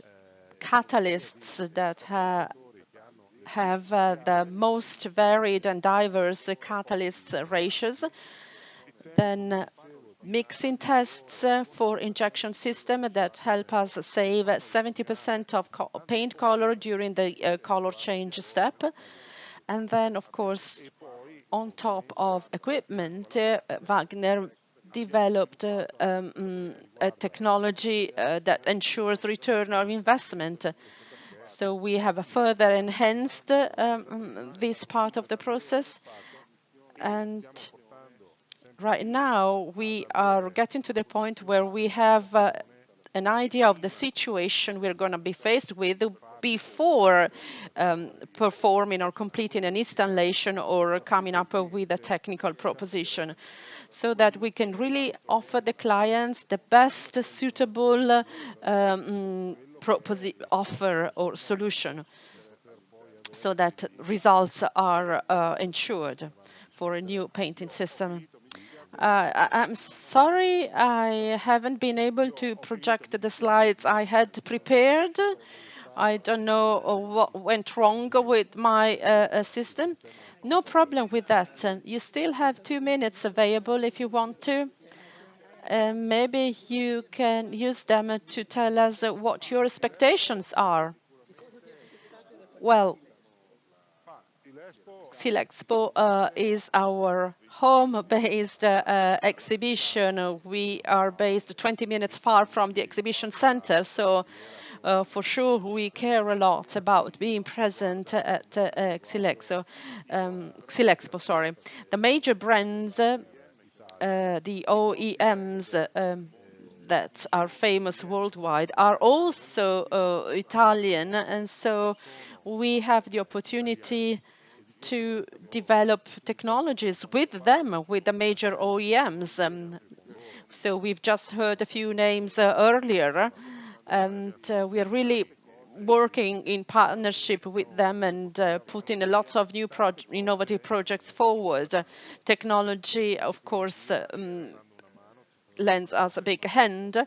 catalysts that have the most varied and diverse catalyst ratios. Then mixing tests for injection system that help us save 70% of paint color during the color change step. And then, of course, on top of equipment, Wagner developed a technology that ensures return on investment. So we have further enhanced this part of the process. And right now, we are getting to the point where we have an idea of the situation we're going to be faced with before performing or completing an installation or coming up with a technical proposition, so that we can really offer the clients the best suitable offer or solution, so that results are ensured for a new painting system. I'm sorry I haven't been able to project the slides I had prepared. I don't know what went wrong with my system. No problem with that. You still have 2 minutes available if you want to. Maybe you can use them to tell us what your expectations are. Well, Xylexpo is our home-based exhibition. We are based 20 minutes far from the exhibition center, so for sure we care a lot about being present at Xylexpo, sorry. The major brands, the OEMs, that are famous worldwide are also Italian, and so we have the opportunity to develop technologies with them, with the major OEMs. So we've just heard a few names earlier, and we are really working in partnership with them and putting lots of new innovative projects forward. Technology, of course, lends us a big hand.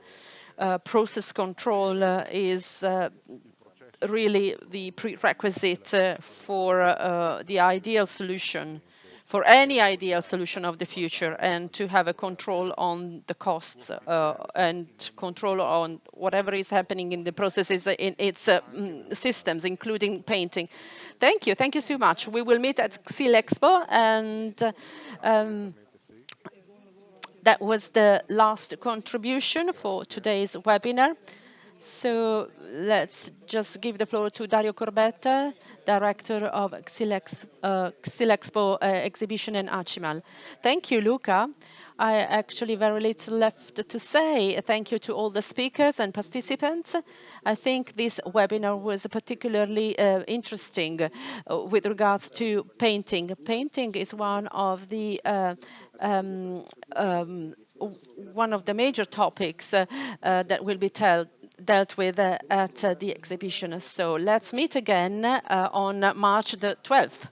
Process control is really the prerequisite for the ideal solution, for any ideal solution of the future, and to have a control on the costs and control on whatever is happening in the processes in its systems, including painting. Thank you. Thank you so much. We will meet at Xylexpo, and that was the last contribution for today's webinar. So let's just give the floor to Dario Corbetta, Director of Xylexpo Exhibition in Acimal. Thank you, Luca. I actually very little left to say. Thank you to all the speakers and participants. I think this webinar was particularly interesting with regards to painting. Painting is one of the major topics that will be dealt with at the exhibition. So let's meet again on March the 12th.